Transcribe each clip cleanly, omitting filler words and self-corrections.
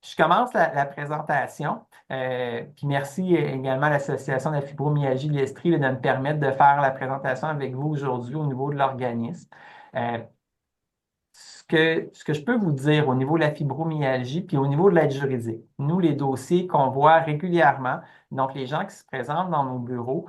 Je commence la présentation. Puis merci également à l'Association de la fibromyalgie de l'Estrie de me permettre de faire la présentation avec vous aujourd'hui au niveau de l'organisme. Euh, ce que je peux vous dire au niveau de la fibromyalgie puis au niveau de l'aide juridique, nous, les dossiers qu'on voit régulièrement, donc les gens qui se présentent dans nos bureaux,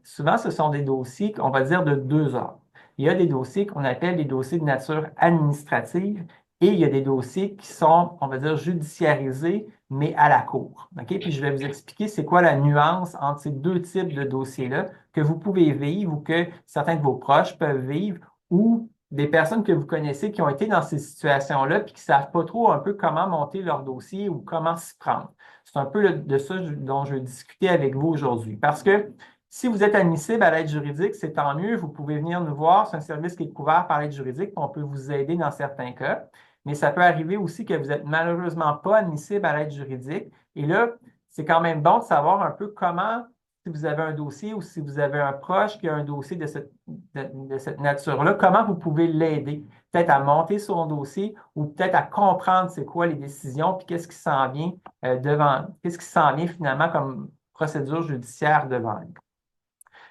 souvent ce sont des dossiers, on va dire, de 2 heures. Il y a des dossiers qu'on appelle des dossiers de nature administrative et il y a des dossiers qui sont, on va dire, judiciarisés, mais à la cour. OK? Puis je vais vous expliquer c'est quoi la nuance entre ces deux types de dossiers-là que vous pouvez vivre ou que certains de vos proches peuvent vivre ou des personnes que vous connaissez qui ont été dans ces situations-là puis qui ne savent pas trop un peu comment monter leur dossier ou comment s'y prendre. C'est un peu de ça dont je veux discuter avec vous aujourd'hui. Parce que si vous êtes admissible à l'aide juridique, c'est tant mieux. Vous pouvez venir nous voir. C'est un service qui est couvert par l'aide juridique. On peut vous aider dans certains cas. Mais ça peut arriver aussi que vous n'êtes malheureusement pas admissible à l'aide juridique. Et là, c'est quand même bon de savoir un peu comment si vous avez un dossier ou si vous avez un proche qui a un dossier de cette nature-là, comment vous pouvez l'aider? Peut-être à monter son dossier ou peut-être à comprendre c'est quoi les décisions, puis qu'est-ce qui s'en vient qu'est-ce qui s'en vient finalement comme procédure judiciaire devant lui.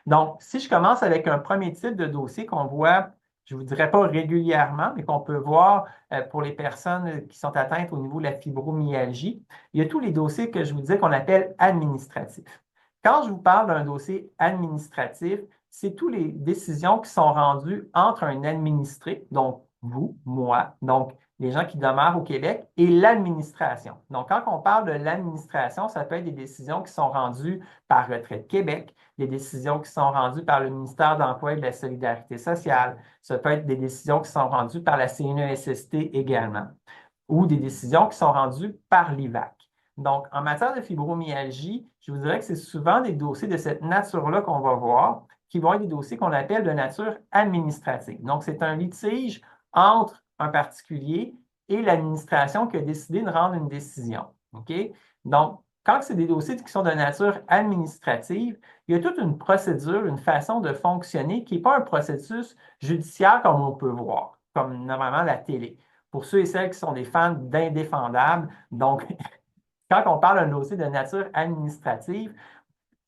Donc, si je commence avec un premier type de dossier qu'on voit, je ne vous dirais pas régulièrement, mais qu'on peut voir pour les personnes qui sont atteintes au niveau de la fibromyalgie, il y a tous les dossiers que je vous disais qu'on appelle administratifs. Quand je vous parle d'un dossier administratif, c'est toutes les décisions qui sont rendues entre un administré, donc vous, moi, donc les gens qui demeurent au Québec, et l'administration. Donc, quand on parle de l'administration, ça peut être des décisions qui sont rendues par Retraite Québec, des décisions qui sont rendues par le ministère de l'Emploi et de la Solidarité sociale. Ça peut être des décisions qui sont rendues par la CNESST également, ou des décisions qui sont rendues par l'IVAC. Donc, en matière de fibromyalgie, je vous dirais que c'est souvent des dossiers de cette nature-là qu'on va voir, qui vont être des dossiers qu'on appelle de nature administrative. Donc, c'est un litige entre un particulier et l'administration qui a décidé de rendre une décision. OK? Donc, quand c'est des dossiers qui sont de nature administrative, il y a toute une procédure, une façon de fonctionner qui n'est pas un processus judiciaire comme on peut voir, comme normalement la télé. Pour ceux et celles qui sont des fans d'Indéfendable, donc quand on parle d'un dossier de nature administrative,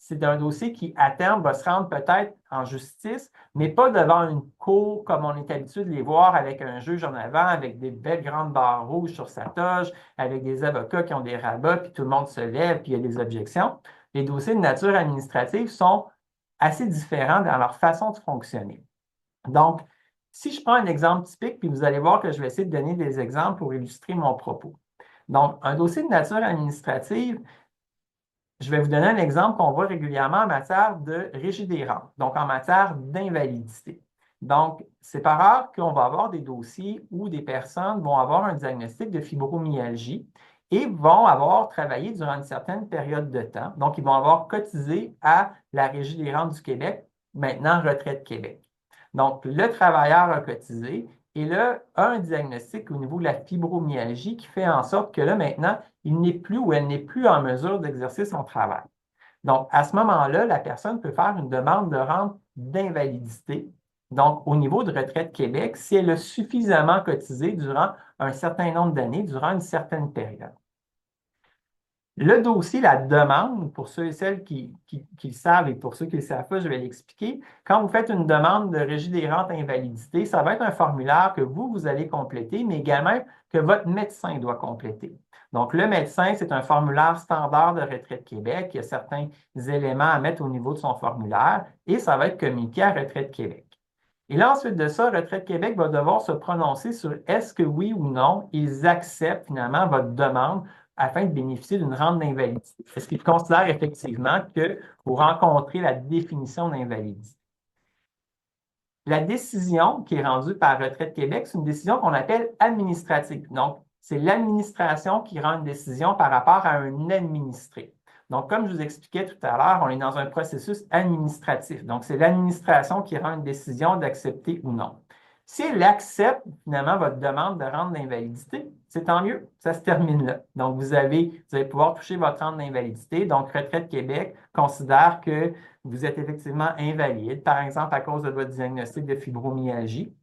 c'est un dossier qui, à terme, va se rendre peut-être en justice, mais pas devant une cour comme on est habitué de les voir avec un juge en avant, avec des belles grandes barres rouges sur sa toge, avec des avocats qui ont des rabats, puis tout le monde se lève, puis il y a des objections. Les dossiers de nature administrative sont assez différents dans leur façon de fonctionner. Donc, si je prends un exemple typique, puis vous allez voir que je vais essayer de donner des exemples pour illustrer mon propos. Donc, un dossier de nature administrative, je vais vous donner un exemple qu'on voit régulièrement en matière de régie des rentes, donc en matière d'invalidité. Donc, c'est pas rare qu'on va avoir des dossiers où des personnes vont avoir un diagnostic de fibromyalgie et vont avoir travaillé durant une certaine période de temps. Donc, ils vont avoir cotisé à la Régie des rentes du Québec, maintenant Retraite Québec. Donc, le travailleur a cotisé et là, a un diagnostic au niveau de la fibromyalgie qui fait en sorte que là, maintenant, il n'est plus ou elle n'est plus en mesure d'exercer son travail. Donc, à ce moment-là, la personne peut faire une demande de rente d'invalidité. Donc, au niveau de Retraite Québec, si elle a suffisamment cotisé durant un certain nombre d'années, durant une certaine période. Le dossier, la demande, pour ceux et celles qui le savent et pour ceux qui ne le savent pas, je vais l'expliquer. Quand vous faites une demande de Régie des rentes invalidité, ça va être un formulaire que vous allez compléter, mais également que votre médecin doit compléter. Donc, le médecin, c'est un formulaire standard de Retraite Québec. Il y a certains éléments à mettre au niveau de son formulaire et ça va être communiqué à Retraite Québec. Et là, ensuite de ça, Retraite Québec va devoir se prononcer sur est-ce que oui ou non, ils acceptent finalement votre demande afin de bénéficier d'une rente d'invalidité. Est-ce qu'ils considèrent effectivement que vous rencontrez la définition d'invalidité? La décision qui est rendue par Retraite Québec, c'est une décision qu'on appelle administrative. Donc, c'est l'administration qui rend une décision par rapport à un administré. Donc, comme je vous expliquais tout à l'heure, on est dans un processus administratif. Donc, c'est l'administration qui rend une décision d'accepter ou non. Si elle accepte finalement votre demande de rente d'invalidité, c'est tant mieux, ça se termine là. Donc, vous allez pouvoir toucher votre rente d'invalidité. Donc, Retraite Québec considère que vous êtes effectivement invalide, par exemple à cause de votre diagnostic de fibromyalgie.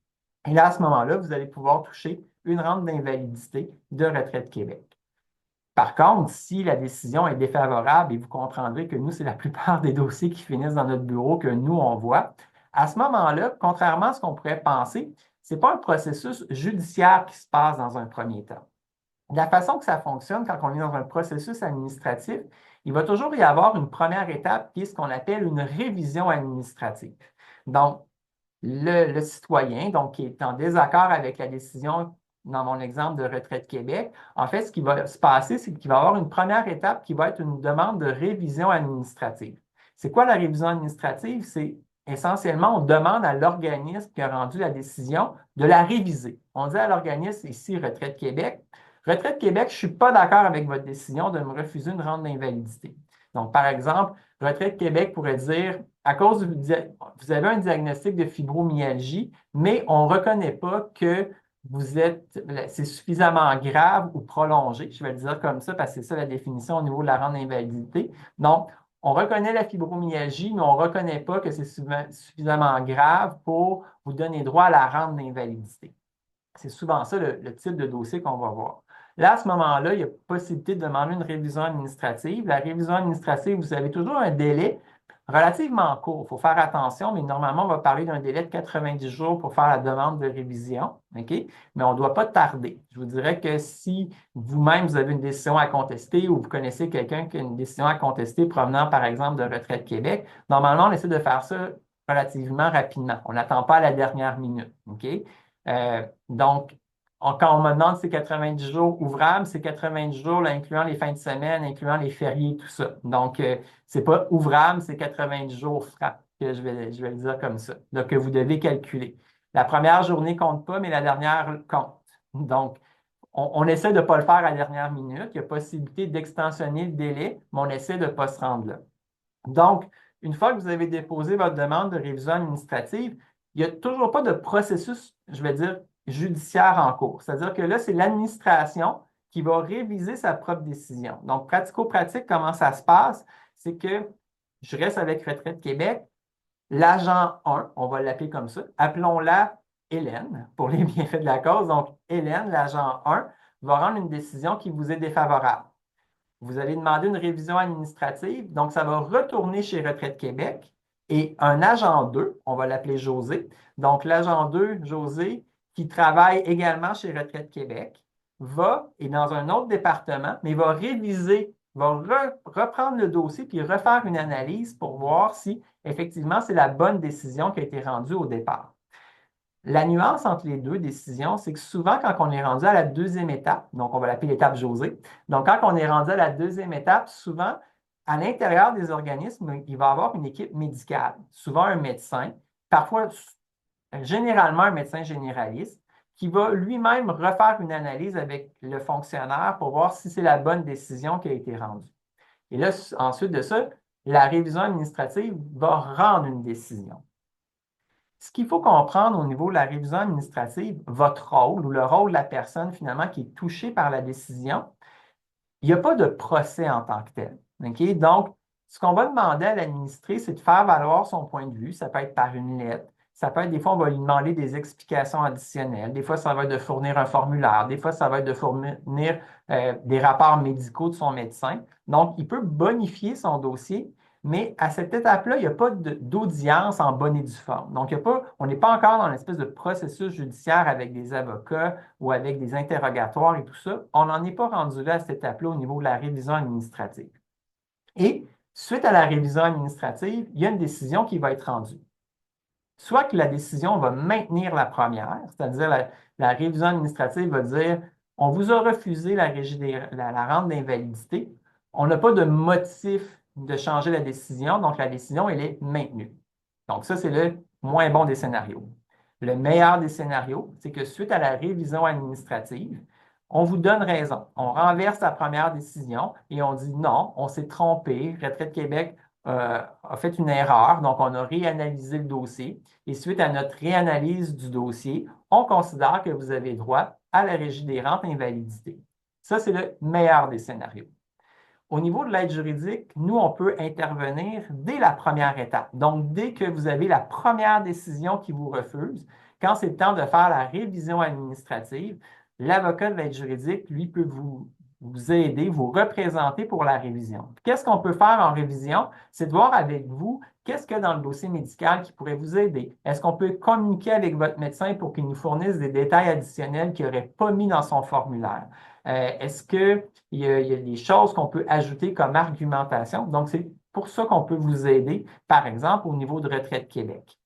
Et là, à ce moment-là, vous allez pouvoir toucher une rente d'invalidité de Retraite Québec. Par contre, si la décision est défavorable, et vous comprendrez que nous, c'est la plupart des dossiers qui finissent dans notre bureau que nous, on voit, à ce moment-là, contrairement à ce qu'on pourrait penser, ce n'est pas un processus judiciaire qui se passe dans un premier temps. La façon que ça fonctionne quand on est dans un processus administratif, il va toujours y avoir une première étape qui est ce qu'on appelle une révision administrative. Donc, le citoyen, donc qui est en désaccord avec la décision, dans mon exemple de Retraite Québec, en fait, ce qui va se passer, c'est qu'il va y avoir une première étape qui va être une demande de révision administrative. C'est quoi la révision administrative? C'est essentiellement, on demande à l'organisme qui a rendu la décision de la réviser. On dit à l'organisme, ici, Retraite Québec, Retraite Québec, je ne suis pas d'accord avec votre décision de me refuser une rente d'invalidité. Donc, par exemple, Retraite Québec pourrait dire, à cause vous avez un diagnostic de fibromyalgie, mais on ne reconnaît pas que c'est suffisamment grave ou prolongé. Je vais le dire comme ça parce que c'est ça la définition au niveau de la rente d'invalidité. Donc, on reconnaît la fibromyalgie, mais on ne reconnaît pas que c'est suffisamment grave pour vous donner droit à la rente d'invalidité. C'est souvent ça le type de dossier qu'on va voir. Là, à ce moment-là, il y a possibilité de demander une révision administrative. La révision administrative, vous avez toujours un délai relativement court. Il faut faire attention, mais normalement, on va parler d'un délai de 90 jours pour faire la demande de révision. OK? Mais on ne doit pas tarder. Je vous dirais que si vous-même, vous avez une décision à contester ou vous connaissez quelqu'un qui a une décision à contester provenant, par exemple, de Retraite Québec, normalement, on essaie de faire ça relativement rapidement. On n'attend pas à la dernière minute. OK? Donc, quand on me demande si c'est 90 jours ouvrables, c'est 90 jours, là, incluant les fins de semaine, incluant les fériés, tout ça. Donc, ce n'est pas ouvrable, c'est 90 jours francs, que je vais le dire comme ça. Donc, que vous devez calculer. La première journée ne compte pas, mais la dernière compte. Donc, on essaie de ne pas le faire à la dernière minute. Il y a possibilité d'extensionner le délai, mais on essaie de ne pas se rendre là. Donc, une fois que vous avez déposé votre demande de révision administrative, il n'y a toujours pas de processus, je vais dire, judiciaire en cours. C'est-à-dire que là, c'est l'administration qui va réviser sa propre décision. Donc, pratico-pratique, comment ça se passe? C'est que je reste avec Retraite Québec. L'agent 1, on va l'appeler comme ça, appelons-la Hélène pour les bienfaits de la cause. Donc, Hélène, l'agent 1, va rendre une décision qui vous est défavorable. Vous allez demander une révision administrative, donc ça va retourner chez Retraite Québec et un agent 2, on va l'appeler José. Donc, l'agent 2, José, qui travaille également chez Retraite Québec, est dans un autre département, mais va réviser, va reprendre le dossier puis refaire une analyse pour voir si effectivement c'est la bonne décision qui a été rendue au départ. La nuance entre les deux décisions, c'est que souvent, quand on est rendu à la deuxième étape, donc on va l'appeler l'étape José, donc quand on est rendu à la deuxième étape, souvent, à l'intérieur des organismes, il va y avoir une équipe médicale, souvent un médecin, parfois, généralement un médecin généraliste, qui va lui-même refaire une analyse avec le fonctionnaire pour voir si c'est la bonne décision qui a été rendue. Et là, ensuite de ça, la révision administrative va rendre une décision. Ce qu'il faut comprendre au niveau de la révision administrative, votre rôle ou le rôle de la personne finalement qui est touchée par la décision, il n'y a pas de procès en tant que tel. Okay? Donc, ce qu'on va demander à l'administré, c'est de faire valoir son point de vue. Ça peut être par une lettre. Ça peut être, des fois, on va lui demander des explications additionnelles. Des fois, ça va être de fournir un formulaire. Des fois, ça va être de fournir des rapports médicaux de son médecin. Donc, il peut bonifier son dossier, mais à cette étape-là, il n'y a pas d'audience en bonne et due forme. Donc, on n'est pas encore dans l'espèce de processus judiciaire avec des avocats ou avec des interrogatoires et tout ça. On n'en est pas rendu là à cette étape-là au niveau de la révision administrative. Et suite à la révision administrative, il y a une décision qui va être rendue. Soit que la décision va maintenir la première, c'est-à-dire la révision administrative va dire on vous a refusé la rente d'invalidité, on n'a pas de motif de changer la décision, donc la décision, elle est maintenue. Donc, ça, c'est le moins bon des scénarios. Le meilleur des scénarios, c'est que suite à la révision administrative, on vous donne raison. On renverse la première décision et on dit non, on s'est trompé. Retraite Québec a fait une erreur, donc on a réanalysé le dossier. Et suite à notre réanalyse du dossier, on considère que vous avez droit à la Régie des rentes invalidité. Ça, c'est le meilleur des scénarios. Au niveau de l'aide juridique, nous, on peut intervenir dès la première étape. Donc, dès que vous avez la première décision qui vous refuse, quand c'est le temps de faire la révision administrative, l'avocat de l'aide juridique, lui, peut vous vous aider, vous représenter pour la révision. Qu'est-ce qu'on peut faire en révision? C'est de voir avec vous qu'est-ce qu'il y a dans le dossier médical qui pourrait vous aider. Est-ce qu'on peut communiquer avec votre médecin pour qu'il nous fournisse des détails additionnels qu'il n'aurait pas mis dans son formulaire? Est-ce qu'il y a des choses qu'on peut ajouter comme argumentation? Donc, c'est pour ça qu'on peut vous aider, par exemple, au niveau de Retraite Québec.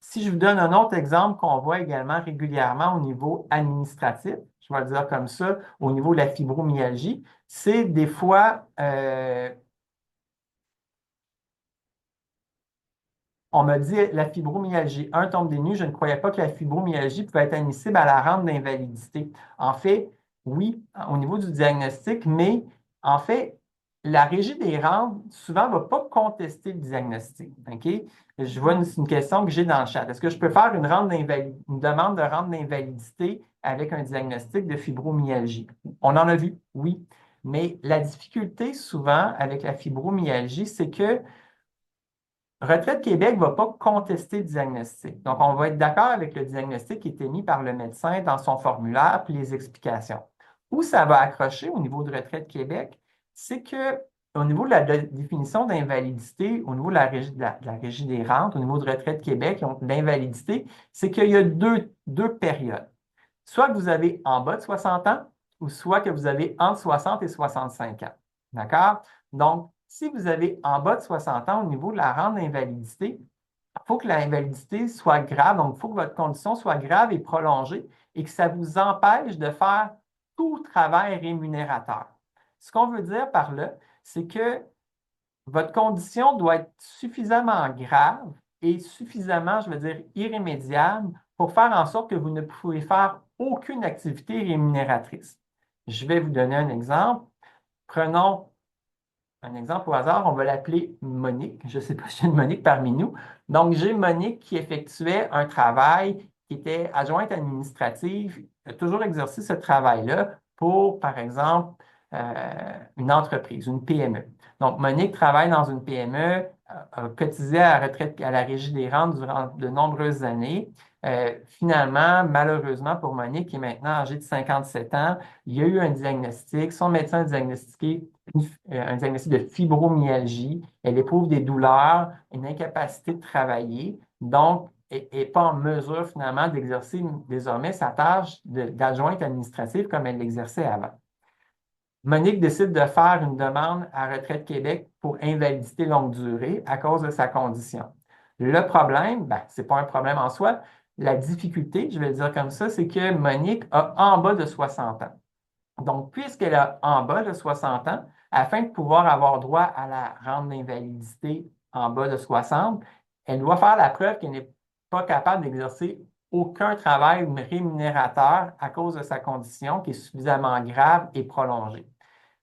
Si je vous donne un autre exemple qu'on voit également régulièrement au niveau administratif, je vais le dire comme ça, au niveau de la fibromyalgie, c'est des fois, on m'a dit la fibromyalgie 1 tombe des nues, je ne croyais pas que la fibromyalgie pouvait être admissible à la rente d'invalidité. En fait, oui, au niveau du diagnostic, mais en fait, la Régie des rentes, souvent, ne va pas contester le diagnostic. OK? Je vois une question que j'ai dans le chat. Est-ce que je peux faire une demande de rente d'invalidité avec un diagnostic de fibromyalgie? On en a vu, oui. Mais la difficulté, souvent, avec la fibromyalgie, c'est que Retraite Québec ne va pas contester le diagnostic. Donc, on va être d'accord avec le diagnostic qui est émis par le médecin dans son formulaire puis les explications. Où ça va accrocher au niveau de Retraite Québec, c'est que au niveau de la définition d'invalidité, au niveau de la régie des rentes, au niveau de Retraite Québec, l'invalidité, c'est qu'il y a deux périodes. Soit que vous avez en bas de 60 ans ou soit que vous avez entre 60 et 65 ans. D'accord? Donc, si vous avez en bas de 60 ans au niveau de la rente d'invalidité, il faut que l'invalidité soit grave, donc il faut que votre condition soit grave et prolongée et que ça vous empêche de faire tout travail rémunérateur. Ce qu'on veut dire par là, c'est que votre condition doit être suffisamment grave et suffisamment, je veux dire, irrémédiable pour faire en sorte que vous ne pouvez faire aucune activité rémunératrice. Je vais vous donner un exemple. Prenons un exemple au hasard, on va l'appeler Monique. Je ne sais pas si j'ai une Monique parmi nous. Donc, j'ai Monique qui effectuait un travail qui était adjointe administrative, a toujours exercé ce travail-là pour, par exemple, une entreprise, une PME. Donc, Monique travaille dans une PME, a cotisé à la retraite, à la Régie des rentes durant de nombreuses années. Finalement, malheureusement pour Monique, qui est maintenant âgée de 57 ans, il y a eu un diagnostic. Son médecin a diagnostiqué un diagnostic de fibromyalgie. Elle éprouve des douleurs, une incapacité de travailler. Donc, elle n'est pas en mesure finalement d'exercer désormais sa tâche d'adjointe administrative comme elle l'exerçait avant. Monique décide de faire une demande à Retraite Québec pour invalidité longue durée à cause de sa condition. Le problème, ben, ce n'est pas un problème en soi. La difficulté, je vais le dire comme ça, c'est que Monique a en bas de 60 ans. Donc, puisqu'elle a en bas de 60 ans, afin de pouvoir avoir droit à la rente d'invalidité en bas de 60, elle doit faire la preuve qu'elle n'est pas capable d'exercer aucun travail rémunérateur à cause de sa condition qui est suffisamment grave et prolongée.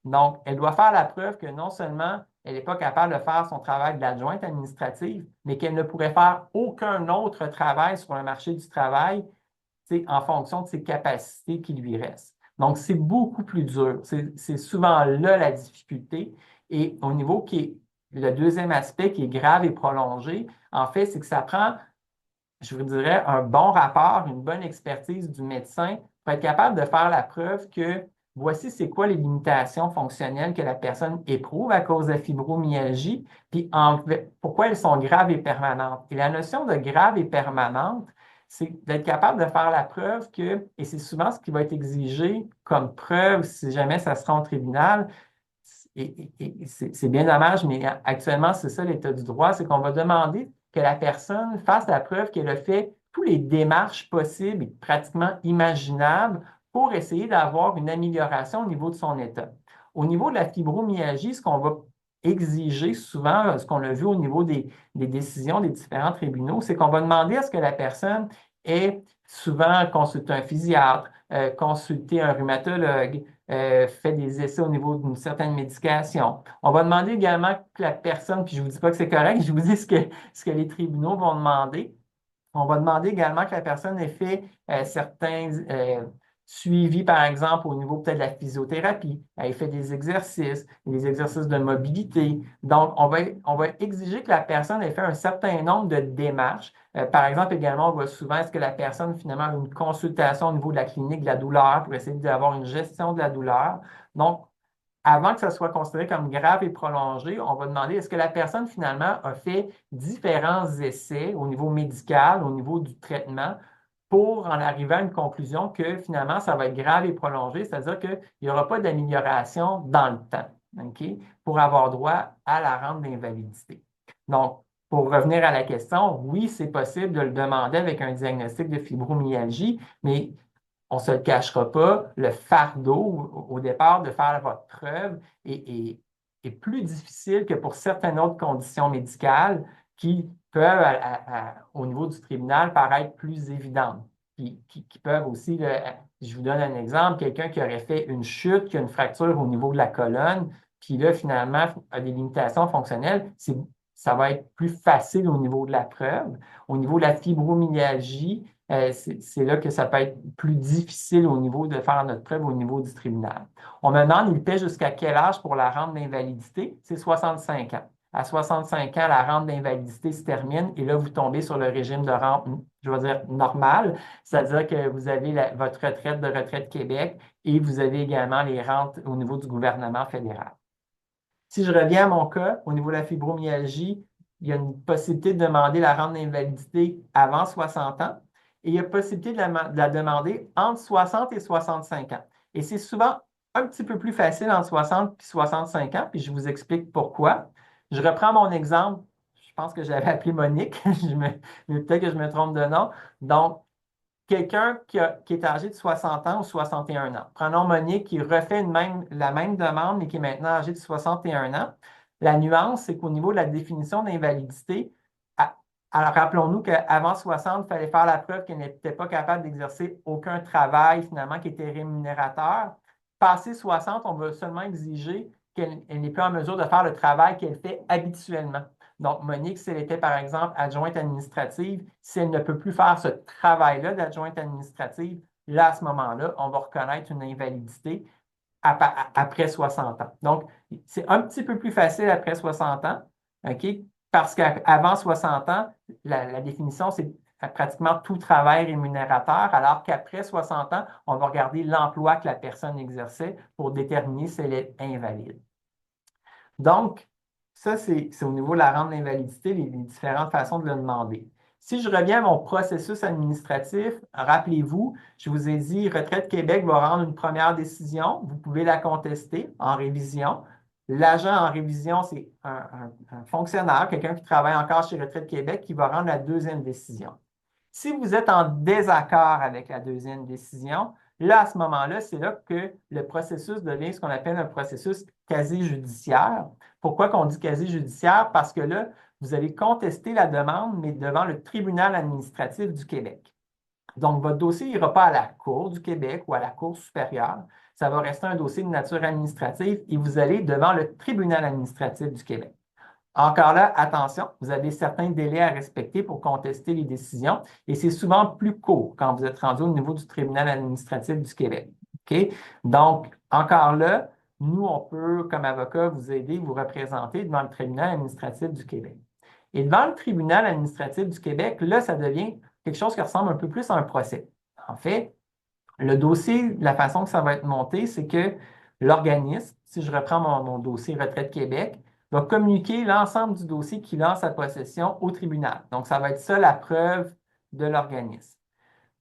Donc, elle doit faire la preuve que non seulement elle n'est pas capable de faire son travail d'adjointe administrative, mais qu'elle ne pourrait faire aucun autre travail sur le marché du travail en fonction de ses capacités qui lui restent. Donc, c'est beaucoup plus dur. C'est souvent là la difficulté. Et au niveau qui est le deuxième aspect qui est grave et prolongé, en fait, c'est que ça prend, je vous dirais, un bon rapport, une bonne expertise du médecin pour être capable de faire la preuve que voici c'est quoi les limitations fonctionnelles que la personne éprouve à cause de la fibromyalgie, puis pourquoi elles sont graves et permanentes. Et la notion de grave et permanente, c'est d'être capable de faire la preuve que, et c'est souvent ce qui va être exigé comme preuve si jamais ça sera au tribunal, et c'est bien dommage, mais actuellement, c'est ça l'état du droit, c'est qu'on va demander que la personne fasse la preuve qu'elle a fait toutes les démarches possibles et pratiquement imaginables pour essayer d'avoir une amélioration au niveau de son état. Au niveau de la fibromyalgie, ce qu'on va exiger souvent, ce qu'on a vu au niveau des décisions des différents tribunaux, c'est qu'on va demander à ce que la personne ait souvent consulté un physiatre, consulté un rhumatologue, fait des essais au niveau d'une certaine médication. On va demander également que la personne, puis je ne vous dis pas que c'est correct, je vous dis ce que les tribunaux vont demander. On va demander également que la personne ait fait suivi, par exemple, au niveau peut-être de la physiothérapie. Elle fait des exercices de mobilité. Donc, on va exiger que la personne ait fait un certain nombre de démarches. Par exemple, également, on voit souvent, est-ce que la personne, finalement, a une consultation au niveau de la clinique de la douleur pour essayer d'avoir une gestion de la douleur. Donc, avant que ça soit considéré comme grave et prolongé, on va demander est-ce que la personne finalement a fait différents essais au niveau médical, au niveau du traitement, pour en arriver à une conclusion que finalement ça va être grave et prolongé, c'est-à-dire qu'il n'y aura pas d'amélioration dans le temps, OK, pour avoir droit à la rente d'invalidité. Donc, pour revenir à la question, oui, c'est possible de le demander avec un diagnostic de fibromyalgie, mais on ne se le cachera pas, le fardeau au départ de faire votre preuve est plus difficile que pour certaines autres conditions médicales qui peuvent, au niveau du tribunal, paraître plus évidentes. Qui peuvent aussi, je vous donne un exemple, quelqu'un qui aurait fait une chute, qui a une fracture au niveau de la colonne, puis là, finalement, a des limitations fonctionnelles, ça va être plus facile au niveau de la preuve. Au niveau de la fibromyalgie, c'est là que ça peut être plus difficile au niveau de faire notre preuve au niveau du tribunal. On me demande, il paie jusqu'à quel âge pour la rente d'invalidité? C'est 65 ans. À 65 ans, la rente d'invalidité se termine et là, vous tombez sur le régime de rente, je vais dire, normal, c'est-à-dire que vous avez votre retraite de Retraite Québec et vous avez également les rentes au niveau du gouvernement fédéral. Si je reviens à mon cas, au niveau de la fibromyalgie, il y a une possibilité de demander la rente d'invalidité avant 60 ans et il y a possibilité de la demander entre 60 et 65 ans. Et c'est souvent un petit peu plus facile entre 60 et 65 ans, puis je vous explique pourquoi. Je reprends mon exemple. Je pense que je l'avais appelé Monique, mais peut-être que je me trompe de nom. Donc, quelqu'un qui est âgé de 60 ans ou 61 ans. Prenons Monique qui refait la même demande, mais qui est maintenant âgé de 61 ans. La nuance, c'est qu'au niveau de la définition d'invalidité, alors rappelons-nous qu'avant 60, il fallait faire la preuve qu'elle n'était pas capable d'exercer aucun travail finalement qui était rémunérateur. Passé 60, on va seulement exiger qu'elle n'est plus en mesure de faire le travail qu'elle fait habituellement. Donc, Monique, si elle était, par exemple, adjointe administrative, si elle ne peut plus faire ce travail-là d'adjointe administrative, là, à ce moment-là, on va reconnaître une invalidité après 60 ans. Donc, c'est un petit peu plus facile après 60 ans, OK? Parce qu'avant 60 ans, la définition, c'est pratiquement tout travail rémunérateur, alors qu'après 60 ans, on va regarder l'emploi que la personne exerçait pour déterminer si elle est invalide. Donc, ça, c'est au niveau de la rente d'invalidité, les différentes façons de le demander. Si je reviens à mon processus administratif, rappelez-vous, je vous ai dit, Retraite Québec va rendre une première décision. Vous pouvez la contester en révision. L'agent en révision, c'est un fonctionnaire, quelqu'un qui travaille encore chez Retraite Québec, qui va rendre la deuxième décision. Si vous êtes en désaccord avec la deuxième décision, là, à ce moment-là, c'est là que le processus devient ce qu'on appelle un processus quasi-judiciaire. Pourquoi qu'on dit quasi-judiciaire? Parce que là, vous allez contester la demande, mais devant le tribunal administratif du Québec. Donc, votre dossier n'ira pas à la Cour du Québec ou à la Cour supérieure. Ça va rester un dossier de nature administrative et vous allez devant le tribunal administratif du Québec. Encore là, attention, vous avez certains délais à respecter pour contester les décisions et c'est souvent plus court quand vous êtes rendu au niveau du tribunal administratif du Québec. OK? Donc, encore là, nous, on peut, comme avocat, vous aider, vous représenter devant le tribunal administratif du Québec. Et devant le tribunal administratif du Québec, là, ça devient quelque chose qui ressemble un peu plus à un procès. En fait, le dossier, la façon que ça va être monté, c'est que l'organisme, si je reprends mon dossier Retraite Québec, va communiquer l'ensemble du dossier qu'il a en sa possession au tribunal. Donc, ça va être ça la preuve de l'organisme.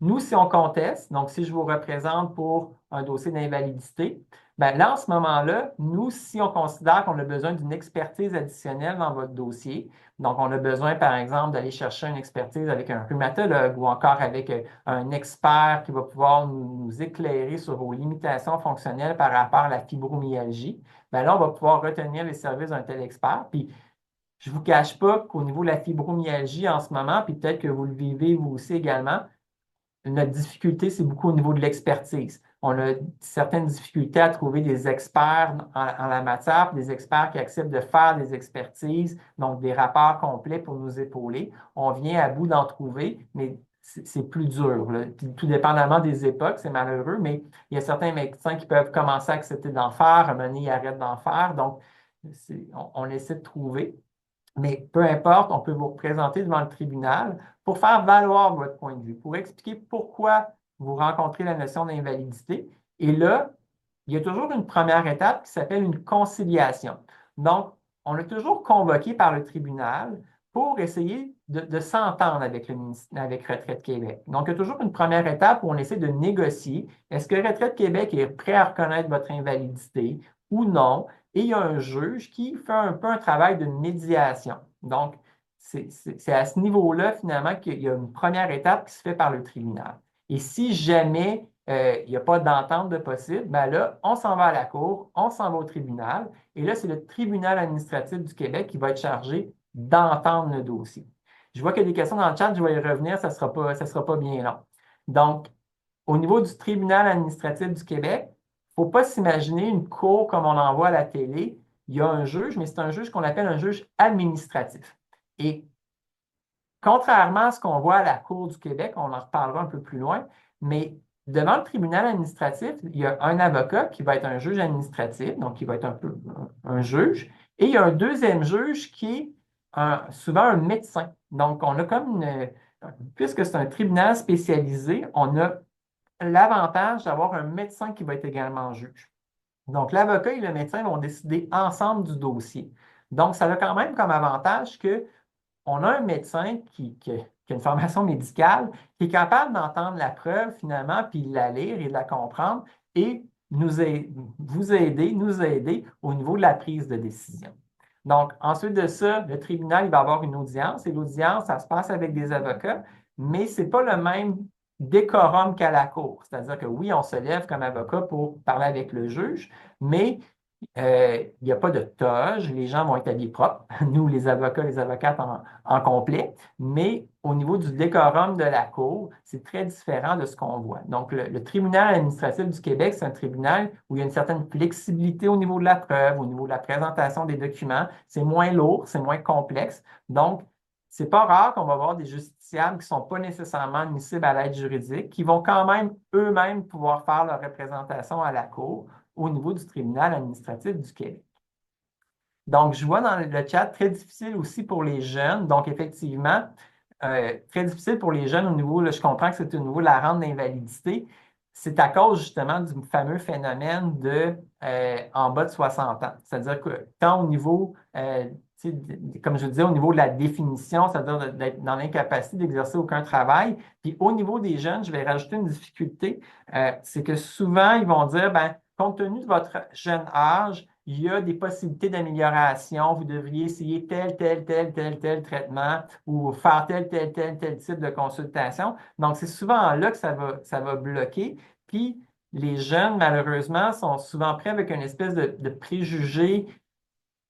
Nous, si on conteste, donc si je vous représente pour un dossier d'invalidité, bien là, en ce moment-là, nous, si on considère qu'on a besoin d'une expertise additionnelle dans votre dossier, donc on a besoin, par exemple, d'aller chercher une expertise avec un rhumatologue ou encore avec un expert qui va pouvoir nous éclairer sur vos limitations fonctionnelles par rapport à la fibromyalgie, bien là, on va pouvoir retenir les services d'un tel expert. Puis, je ne vous cache pas qu'au niveau de la fibromyalgie en ce moment, puis peut-être que vous le vivez vous aussi également, notre difficulté, c'est beaucoup au niveau de l'expertise. On a certaines difficultés à trouver des experts en la matière, des experts qui acceptent de faire des expertises, donc des rapports complets pour nous épauler. On vient à bout d'en trouver, mais c'est plus dur, là. Puis, tout dépendamment des époques, c'est malheureux, mais il y a certains médecins qui peuvent commencer à accepter d'en faire, à un moment donné, ils arrêtent d'en faire. Donc, on essaie de trouver. Mais peu importe, on peut vous représenter devant le tribunal pour faire valoir votre point de vue, pour expliquer pourquoi vous rencontrez la notion d'invalidité. Et là, il y a toujours une première étape qui s'appelle une conciliation. Donc, on est toujours convoqué par le tribunal pour essayer de s'entendre avec avec Retraite Québec. Donc, il y a toujours une première étape où on essaie de négocier. Est-ce que Retraite Québec est prêt à reconnaître votre invalidité ou non? Et il y a un juge qui fait un peu un travail de médiation. Donc, c'est à ce niveau-là, finalement, qu'il y a une première étape qui se fait par le tribunal. Et si jamais il n'y a pas d'entente de possible, ben là, on s'en va à la cour, on s'en va au tribunal, et là, c'est le tribunal administratif du Québec qui va être chargé d'entendre le dossier. Je vois qu'il y a des questions dans le chat, je vais y revenir, ça ne sera pas bien long. Donc, au niveau du tribunal administratif du Québec, il ne faut pas s'imaginer une cour comme on en voit à la télé. Il y a un juge, mais c'est un juge qu'on appelle un juge administratif. Et contrairement à ce qu'on voit à la Cour du Québec, on en reparlera un peu plus loin, mais devant le tribunal administratif, il y a un avocat qui va être un juge administratif, donc qui va être un peu un juge, et il y a un deuxième juge qui est souvent un médecin. Donc, on a comme puisque c'est un tribunal spécialisé, on a l'avantage d'avoir un médecin qui va être également juge. Donc, l'avocat et le médecin vont décider ensemble du dossier. Donc, ça a quand même comme avantage que on a un médecin qui a une formation médicale, qui est capable d'entendre la preuve finalement, puis de la lire et de la comprendre et vous aider, nous aider au niveau de la prise de décision. Donc, ensuite de ça, le tribunal, il va avoir une audience et l'audience, ça se passe avec des avocats, mais ce n'est pas le même décorum qu'à la cour. C'est-à-dire que oui, on se lève comme avocat pour parler avec le juge, mais il n'y a pas de toge, les gens vont être habillés propres, nous, les avocats, les avocates en complet, mais au niveau du décorum de la Cour, c'est très différent de ce qu'on voit. Donc, le tribunal administratif du Québec, c'est un tribunal où il y a une certaine flexibilité au niveau de la preuve, au niveau de la présentation des documents. C'est moins lourd, c'est moins complexe. Donc, c'est pas rare qu'on va avoir des justiciables qui ne sont pas nécessairement admissibles à l'aide juridique, qui vont quand même eux-mêmes pouvoir faire leur représentation à la Cour au niveau du tribunal administratif du Québec. Donc, je vois dans le chat très difficile aussi pour les jeunes. Donc, effectivement, très difficile pour les jeunes au niveau, là, je comprends que c'est au niveau de la rente d'invalidité. C'est à cause justement du fameux phénomène de en bas de 60 ans. C'est-à-dire que tant au niveau, comme je disais, au niveau de la définition, c'est-à-dire d'être dans l'incapacité d'exercer aucun travail, puis au niveau des jeunes, je vais rajouter une difficulté, c'est que souvent, ils vont dire, ben, compte tenu de votre jeune âge, il y a des possibilités d'amélioration. Vous devriez essayer tel traitement ou faire tel type de consultation. Donc, c'est souvent là que ça va bloquer. Puis, les jeunes, malheureusement, sont souvent prêts avec une espèce de préjugé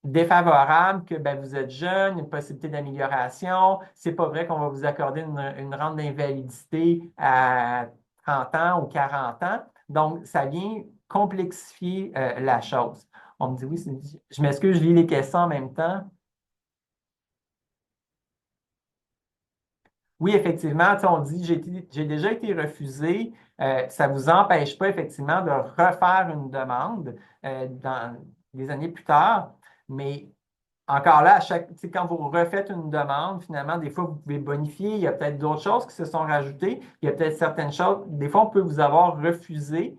défavorable que ben, vous êtes jeune, une possibilité d'amélioration. C'est pas vrai qu'on va vous accorder une rente d'invalidité à 30 ans ou 40 ans. Donc, ça vient complexifier la chose. On me dit oui, je m'excuse, je lis les questions en même temps. Oui, effectivement, tu sais, on dit j'ai déjà été refusé. Ça ne vous empêche pas effectivement de refaire une demande dans des années plus tard, mais encore là, tu sais, quand vous refaites une demande, finalement, des fois, vous pouvez bonifier. Il y a peut-être d'autres choses qui se sont rajoutées. Il y a peut-être certaines choses. Des fois, on peut vous avoir refusé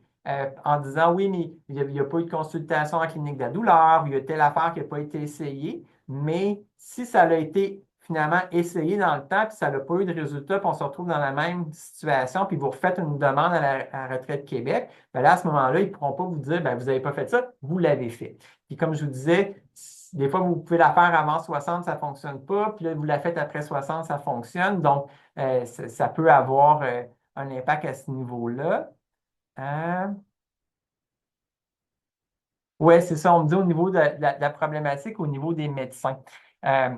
en disant oui, mais il n'y a pas eu de consultation en clinique de la douleur, ou il y a telle affaire qui n'a pas été essayée. Mais si ça a été finalement essayé dans le temps, puis ça n'a pas eu de résultat, puis on se retrouve dans la même situation, puis vous refaites une demande à la Retraite Québec, bien là, à ce moment-là, ils ne pourront pas vous dire, ben, vous n'avez pas fait ça, vous l'avez fait. Puis comme je vous disais, des fois, vous pouvez la faire avant 60, ça ne fonctionne pas, puis là, vous la faites après 60, ça fonctionne. Donc, ça peut avoir un impact à ce niveau-là. Euh, oui, c'est ça, on me dit au niveau de la problématique, au niveau des médecins. Euh,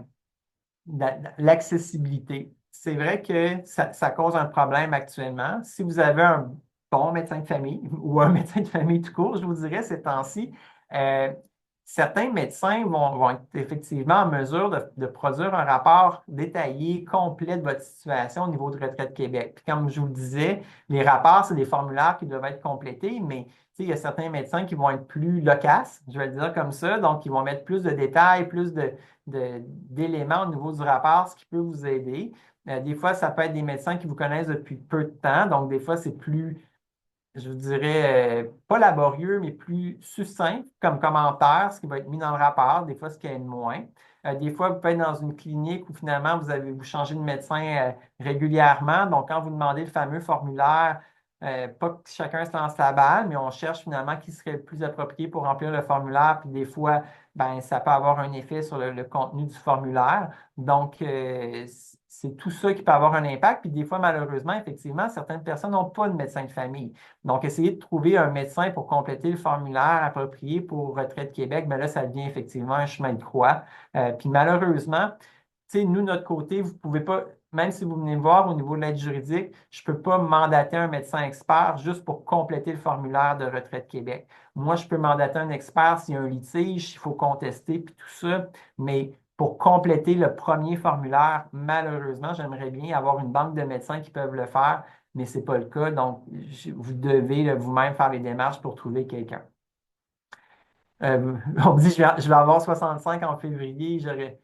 L'accessibilité. C'est vrai que ça cause un problème actuellement. Si vous avez un bon médecin de famille ou un médecin de famille tout court, je vous dirais ces temps-ci, certains médecins vont être effectivement en mesure de produire un rapport détaillé, complet de votre situation au niveau de Retraite Québec. Puis comme je vous le disais, les rapports, c'est des formulaires qui doivent être complétés, mais il y a certains médecins qui vont être plus loquaces, je vais le dire comme ça, donc ils vont mettre plus de détails, plus d'éléments au niveau du rapport, ce qui peut vous aider. Des fois, ça peut être des médecins qui vous connaissent depuis peu de temps, donc des fois, c'est plus je vous dirais, pas laborieux, mais plus succinct comme commentaire, ce qui va être mis dans le rapport, des fois ce qui aide moins. Des fois, vous pouvez être dans une clinique où finalement vous changez de médecin régulièrement. Donc, quand vous demandez le fameux formulaire, pas que chacun se lance la balle, mais on cherche finalement qui serait le plus approprié pour remplir le formulaire. Puis des fois, ben, ça peut avoir un effet sur le contenu du formulaire. Donc, c'est tout ça qui peut avoir un impact. Puis des fois, malheureusement, effectivement, certaines personnes n'ont pas de médecin de famille. Donc, essayez de trouver un médecin pour compléter le formulaire approprié pour Retraite Québec, mais là, ça devient effectivement un chemin de croix. Puis malheureusement, tu sais, nous, de notre côté, vous ne pouvez pas, même si vous venez me voir au niveau de l'aide juridique, je ne peux pas mandater un médecin expert juste pour compléter le formulaire de Retraite Québec. Moi, je peux mandater un expert s'il y a un litige, il faut contester, puis tout ça, mais pour compléter le premier formulaire, malheureusement, j'aimerais bien avoir une banque de médecins qui peuvent le faire, mais ce n'est pas le cas. Donc, vous devez vous-même faire les démarches pour trouver quelqu'un. On me dit, je vais avoir 65 en février, je vais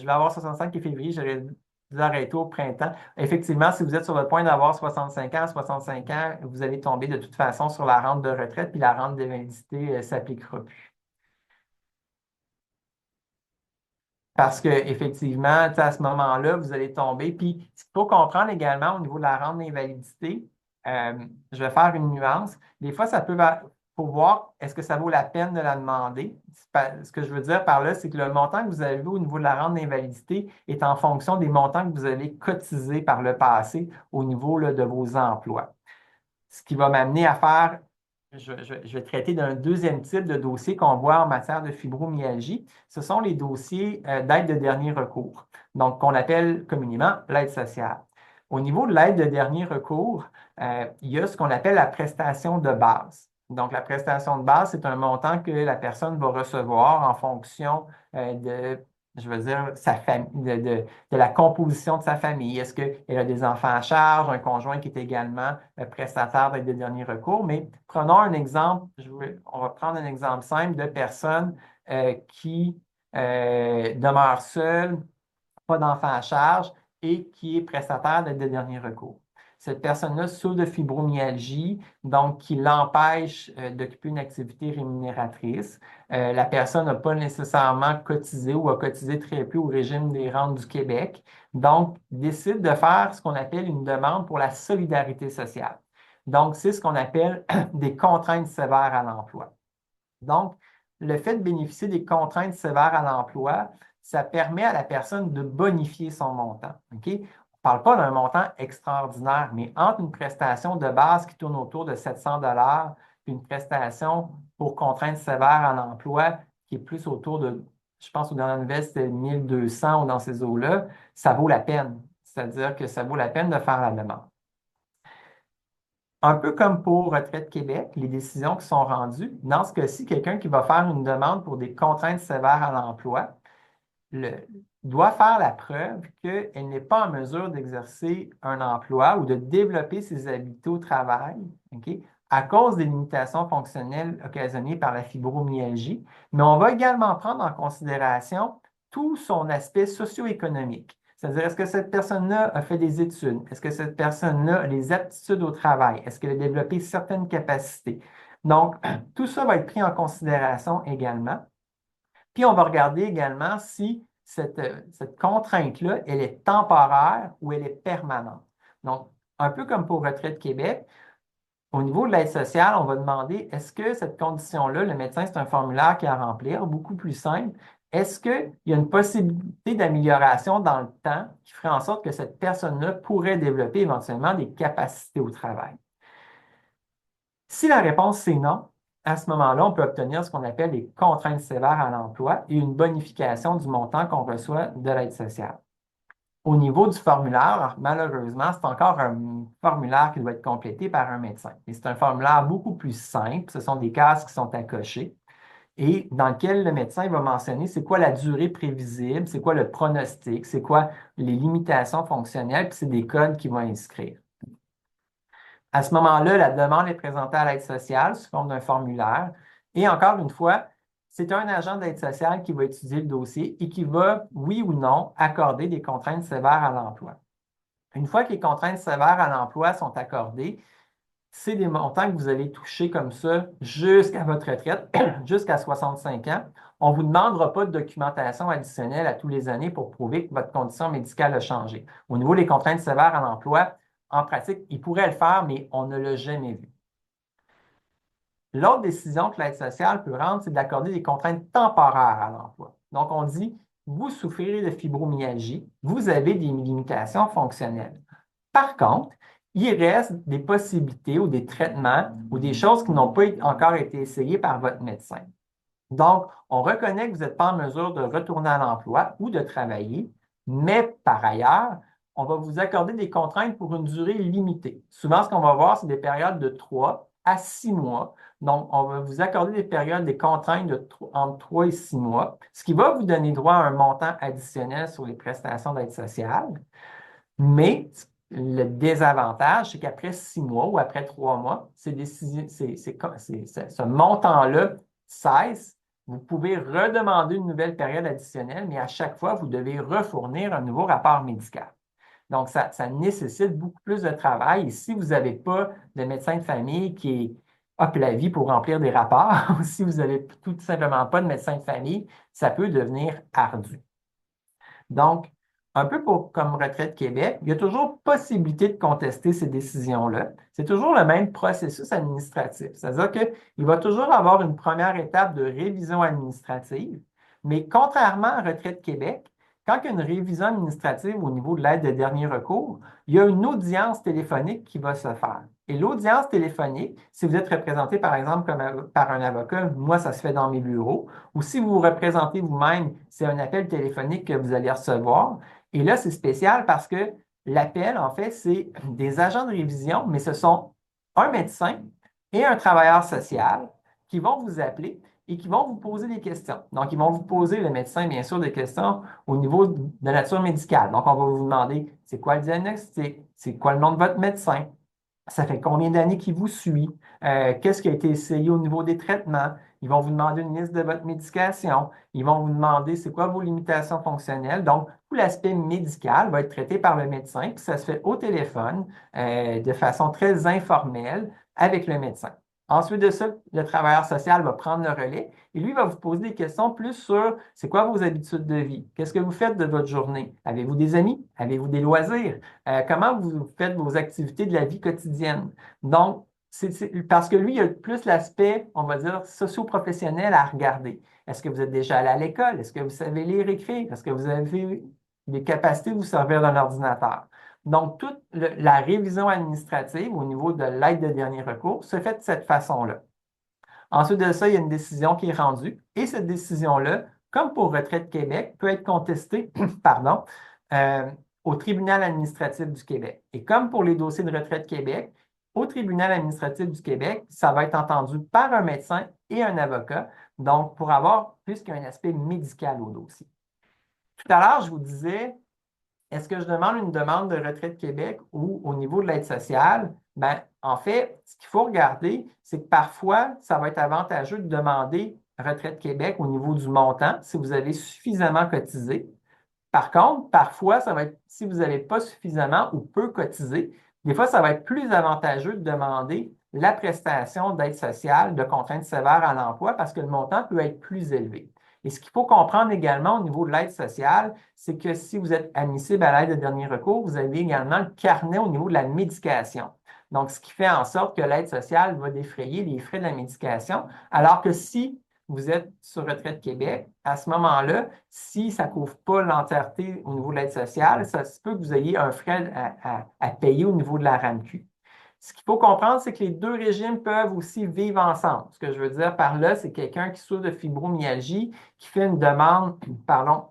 avoir 65 en février, j'aurais dû arrêter au printemps. Effectivement, si vous êtes sur le point d'avoir 65 ans, vous allez tomber de toute façon sur la rente de retraite, puis la rente d'invalidité ne s'appliquera plus. Parce qu'effectivement, à ce moment-là, vous allez tomber. Puis, ce qu'il faut comprendre également au niveau de la rente d'invalidité, euh, je vais faire une nuance. Des fois, faut voir est-ce que ça vaut la peine de la demander. Ce que je veux dire par là, c'est que le montant que vous avez au niveau de la rente d'invalidité est en fonction des montants que vous avez cotisés par le passé au niveau là, de vos emplois. Ce qui va m'amener à faire je vais traiter d'un deuxième type de dossier qu'on voit en matière de fibromyalgie. Ce sont les dossiers d'aide de dernier recours, donc qu'on appelle communément l'aide sociale. Au niveau de l'aide de dernier recours, il y a ce qu'on appelle la prestation de base. Donc, la prestation de base, c'est un montant que la personne va recevoir en fonction de, je veux dire, sa famille, de la composition de sa famille. Est-ce qu'elle a des enfants à charge, un conjoint qui est également prestataire d'aide de dernier recours? Mais prenons un exemple, on va prendre un exemple simple de personnes qui demeurent seules, pas d'enfants à charge et qui est prestataire d'aide de dernier recours. Cette personne-là souffre de fibromyalgie, donc qui l'empêche d'occuper une activité rémunératrice. La personne n'a pas nécessairement cotisé ou a cotisé très peu au régime des rentes du Québec, donc décide de faire ce qu'on appelle une demande pour la solidarité sociale. Donc, c'est ce qu'on appelle des contraintes sévères à l'emploi. Donc, le fait de bénéficier des contraintes sévères à l'emploi, ça permet à la personne de bonifier son montant. OK? On ne parle pas d'un montant extraordinaire, mais entre une prestation de base qui tourne autour de 700 et une prestation pour contraintes sévères à l'emploi qui est plus autour de, je pense, au dernier nouvelle, c'était 1200 ou dans ces eaux-là, ça vaut la peine. C'est-à-dire que ça vaut la peine de faire la demande. Un peu comme pour Retraite Québec, les décisions qui sont rendues, dans ce cas-ci, quelqu'un qui va faire une demande pour des contraintes sévères à l'emploi doit faire la preuve qu'elle n'est pas en mesure d'exercer un emploi ou de développer ses habiletés au travail, OK, à cause des limitations fonctionnelles occasionnées par la fibromyalgie. Mais on va également prendre en considération tout son aspect socio-économique. C'est-à-dire, est-ce que cette personne-là a fait des études? Est-ce que cette personne-là a des aptitudes au travail? Est-ce qu'elle a développé certaines capacités? Donc, tout ça va être pris en considération également. Puis, on va regarder également si cette contrainte-là, elle est temporaire ou elle est permanente. Donc, un peu comme pour Retraite Québec, au niveau de l'aide sociale, on va demander est-ce que cette condition-là, le médecin, c'est un formulaire qui a à remplir, beaucoup plus simple. Est-ce qu'il y a une possibilité d'amélioration dans le temps qui ferait en sorte que cette personne-là pourrait développer éventuellement des capacités au travail? Si la réponse c'est non, à ce moment-là, on peut obtenir ce qu'on appelle des contraintes sévères à l'emploi et une bonification du montant qu'on reçoit de l'aide sociale. Au niveau du formulaire, malheureusement, c'est encore un formulaire qui doit être complété par un médecin. Et c'est un formulaire beaucoup plus simple. Ce sont des cases qui sont à cocher. et dans lequel le médecin va mentionner c'est quoi la durée prévisible, c'est quoi le pronostic, c'est quoi les limitations fonctionnelles, puis c'est des codes qu'il va inscrire. À ce moment-là, la demande est présentée à l'aide sociale sous forme d'un formulaire. Et encore une fois, c'est un agent d'aide sociale qui va étudier le dossier et qui va, oui ou non, accorder des contraintes sévères à l'emploi. Une fois que les contraintes sévères à l'emploi sont accordées, c'est des montants que vous allez toucher comme ça jusqu'à votre retraite, jusqu'à 65 ans. On ne vous demandera pas de documentation additionnelle à tous les années pour prouver que votre condition médicale a changé. Au niveau des contraintes sévères à l'emploi, en pratique, il pourrait le faire, mais on ne l'a jamais vu. L'autre décision que l'aide sociale peut rendre, c'est d'accorder des contraintes temporaires à l'emploi. Donc, on dit, vous souffrez de fibromyalgie, vous avez des limitations fonctionnelles. Par contre, il reste des possibilités ou des traitements ou des choses qui n'ont pas encore été essayées par votre médecin. Donc, on reconnaît que vous n'êtes pas en mesure de retourner à l'emploi ou de travailler, mais par ailleurs, on va vous accorder des contraintes pour une durée limitée. Souvent, ce qu'on va voir, c'est des périodes de 3 à 6 mois. Donc, on va vous accorder des périodes, des contraintes entre 3 et 6 mois, ce qui va vous donner droit à un montant additionnel sur les prestations d'aide sociale. Mais le désavantage, c'est qu'après 6 mois ou après 3 mois, ce montant-là cesse. Vous pouvez redemander une nouvelle période additionnelle, mais à chaque fois, vous devez refournir un nouveau rapport médical. Donc, ça nécessite beaucoup plus de travail. Et si vous n'avez pas de médecin de famille qui est up la vie pour remplir des rapports, ou si vous n'avez tout simplement pas de médecin de famille, ça peut devenir ardu. Donc, un peu comme Retraite Québec, il y a toujours possibilité de contester ces décisions-là. C'est toujours le même processus administratif. C'est-à-dire qu'il va toujours avoir une première étape de révision administrative, mais contrairement à Retraite Québec, quand il y a une révision administrative au niveau de l'aide de dernier recours, il y a une audience téléphonique qui va se faire. Et l'audience téléphonique, si vous êtes représenté par exemple par un avocat, moi ça se fait dans mes bureaux, ou si vous vous représentez vous-même, c'est un appel téléphonique que vous allez recevoir. Et là, c'est spécial parce que l'appel, en fait, c'est des agents de révision, mais ce sont un médecin et un travailleur social qui vont vous appeler et qui vont vous poser des questions. Donc, ils vont vous poser, le médecin, bien sûr, des questions au niveau de nature médicale. Donc, on va vous demander, c'est quoi le diagnostic? C'est quoi le nom de votre médecin? Ça fait combien d'années qu'il vous suit? Qu'est-ce qui a été essayé au niveau des traitements? Ils vont vous demander une liste de votre médication. Ils vont vous demander c'est quoi vos limitations fonctionnelles. Donc, tout l'aspect médical va être traité par le médecin, puis ça se fait au téléphone de façon très informelle avec le médecin. Ensuite de ça, le travailleur social va prendre le relais et lui va vous poser des questions plus sur c'est quoi vos habitudes de vie? Qu'est-ce que vous faites de votre journée? Avez-vous des amis? Avez-vous des loisirs? Comment vous faites vos activités de la vie quotidienne? Donc, parce que lui, il a plus l'aspect, on va dire, socio-professionnel à regarder. Est-ce que vous êtes déjà allé à l'école? Est-ce que vous savez lire et écrire? Est-ce que vous avez les capacités de vous servir d'un ordinateur? Donc, toute la révision administrative au niveau de l'aide de dernier recours se fait de cette façon-là. Ensuite de ça, il y a une décision qui est rendue et cette décision-là, comme pour Retraite Québec, peut être contestée, pardon, euh, au tribunal administratif du Québec. Et comme pour les dossiers de Retraite Québec, au tribunal administratif du Québec, ça va être entendu par un médecin et un avocat, donc pour avoir plus qu'un aspect médical au dossier. Tout à l'heure, je vous disais, est-ce que je demande une demande de Retraite Québec ou au niveau de l'aide sociale? Ben, en fait, ce qu'il faut regarder, c'est que parfois, ça va être avantageux de demander Retraite Québec au niveau du montant si vous avez suffisamment cotisé. Par contre, parfois, ça va être si vous n'avez pas suffisamment ou peu cotisé, des fois, ça va être plus avantageux de demander la prestation d'aide sociale de contrainte sévère à l'emploi parce que le montant peut être plus élevé. Et ce qu'il faut comprendre également au niveau de l'aide sociale, c'est que si vous êtes admissible à l'aide de dernier recours, vous avez également le carnet au niveau de la médication. Donc, ce qui fait en sorte que l'aide sociale va défrayer les frais de la médication, alors que si vous êtes sur Retraite Québec, à ce moment-là, si ça ne couvre pas l'entièreté au niveau de l'aide sociale, ça se peut que vous ayez un frais à payer au niveau de la RAMQ. Ce qu'il faut comprendre, c'est que les deux régimes peuvent aussi vivre ensemble. Ce que je veux dire par là, c'est quelqu'un qui souffre de fibromyalgie, qui fait une demande, pardon,